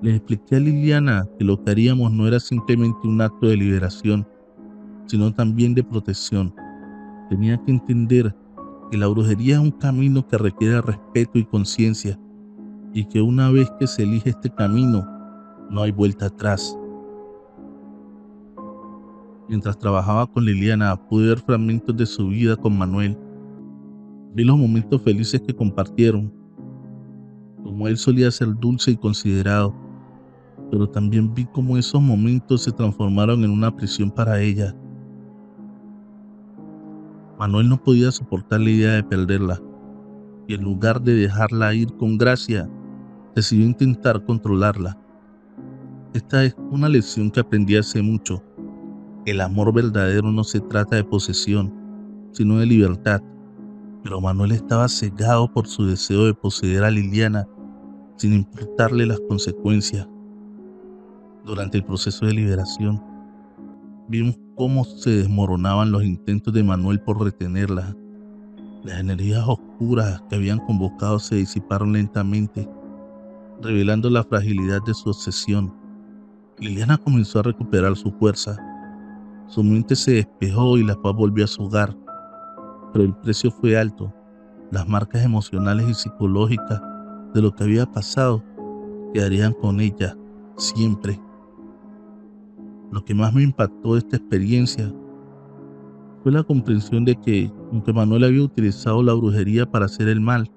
Le expliqué a Liliana que lo que haríamos no era simplemente un acto de liberación, sino también de protección. Tenía que entender que la brujería es un camino que requiere respeto y conciencia, y que una vez que se elige este camino, no hay vuelta atrás. Mientras trabajaba con Liliana, pude ver fragmentos de su vida con Manuel. Vi los momentos felices que compartieron, como él solía ser dulce y considerado, pero también vi cómo esos momentos se transformaron en una prisión para ella. Manuel no podía soportar la idea de perderla, y en lugar de dejarla ir con gracia, decidió intentar controlarla. Esta es una lección que aprendí hace mucho. El amor verdadero no se trata de posesión, sino de libertad. Pero Manuel estaba cegado por su deseo de poseer a Liliana sin importarle las consecuencias. Durante el proceso de liberación, vimos cómo se desmoronaban los intentos de Manuel por retenerla. Las energías oscuras que habían convocado se disiparon lentamente, revelando la fragilidad de su obsesión. Liliana comenzó a recuperar su fuerza. Su mente se despejó y la paz volvió a su hogar, pero el precio fue alto. Las marcas emocionales y psicológicas de lo que había pasado quedarían con ella siempre. Lo que más me impactó de esta experiencia fue la comprensión de que, aunque Manuel había utilizado la brujería para hacer el mal,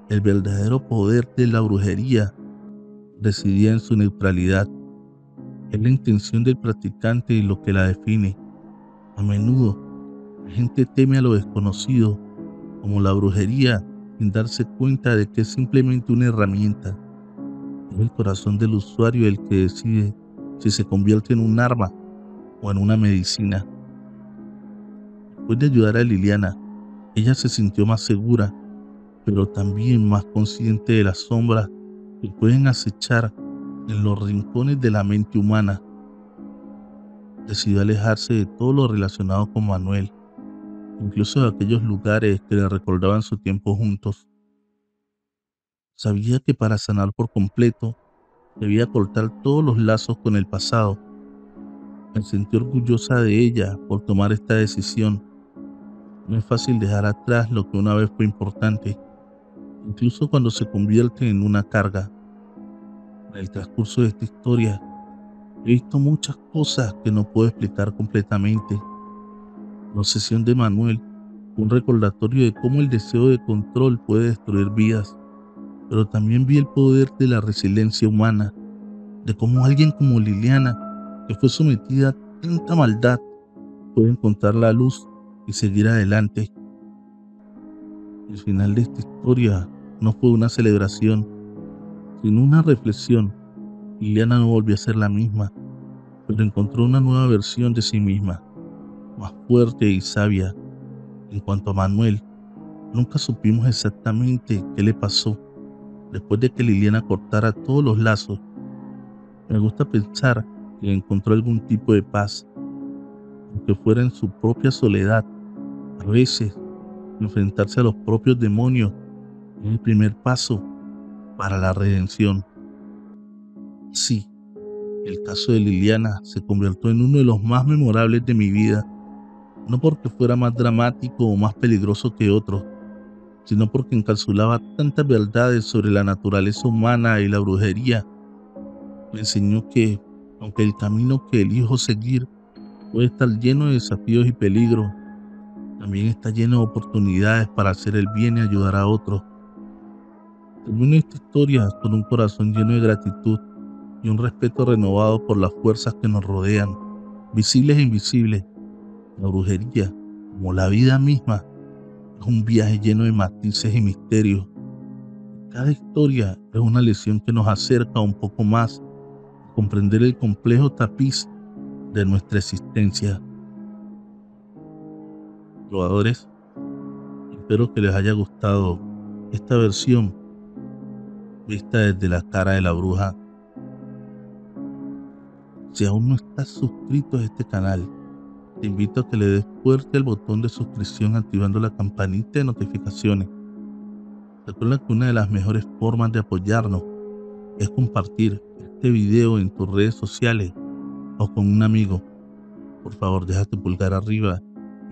el verdadero poder de la brujería residía en su neutralidad. Es la intención del practicante y lo que la define. A menudo, la gente teme a lo desconocido, como la brujería, sin darse cuenta de que es simplemente una herramienta. Es el corazón del usuario el que decide si se convierte en un arma o en una medicina. Después de ayudar a Liliana, ella se sintió más segura, pero también más consciente de las sombras que pueden acechar en los rincones de la mente humana. Decidió alejarse de todo lo relacionado con Manuel, incluso de aquellos lugares que le recordaban su tiempo juntos. Sabía que para sanar por completo, debía cortar todos los lazos con el pasado. Me sentí orgullosa de ella por tomar esta decisión. No es fácil dejar atrás lo que una vez fue importante, incluso cuando se convierte en una carga. En el transcurso de esta historia, he visto muchas cosas que no puedo explicar completamente. La obsesión de Manuel fue un recordatorio de cómo el deseo de control puede destruir vidas, pero también vi el poder de la resiliencia humana, de cómo alguien como Liliana, que fue sometida a tanta maldad, puede encontrar la luz y seguir adelante. El final de esta historia no fue una celebración, sino una reflexión. Liliana no volvió a ser la misma, pero encontró una nueva versión de sí misma, más fuerte y sabia. En cuanto a Manuel, nunca supimos exactamente qué le pasó después de que Liliana cortara todos los lazos. Me gusta pensar que encontró algún tipo de paz, aunque fuera en su propia soledad. A veces, enfrentarse a los propios demonios es el primer paso para la redención. Sí, el caso de Liliana se convirtió en uno de los más memorables de mi vida, no porque fuera más dramático o más peligroso que otros, sino porque encapsulaba tantas verdades sobre la naturaleza humana y la brujería. Me enseñó que, aunque el camino que elijo seguir puede estar lleno de desafíos y peligros, también está lleno de oportunidades para hacer el bien y ayudar a otros. Termino esta historia con un corazón lleno de gratitud y un respeto renovado por las fuerzas que nos rodean, visibles e invisibles. La brujería, como la vida misma, es un viaje lleno de matices y misterios. Cada historia es una lección que nos acerca un poco más a comprender el complejo tapiz de nuestra existencia. Trovadores, espero que les haya gustado esta versión vista desde la cara de la bruja. Si aún no estás suscrito a este canal, te invito a que le des fuerte al botón de suscripción activando la campanita de notificaciones. Recuerda que una de las mejores formas de apoyarnos es compartir este video en tus redes sociales o con un amigo. Por favor, deja tu pulgar arriba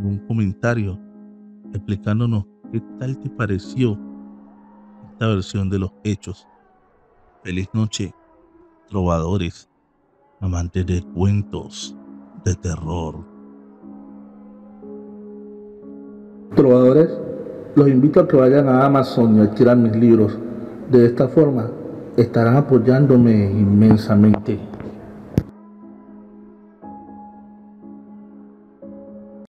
y un comentario explicándonos qué tal te pareció esta versión de los hechos. Feliz noche, trovadores, amantes de cuentos de terror. Trovadores, los invito a que vayan a Amazon y adquieran mis libros. De esta forma estarán apoyándome inmensamente.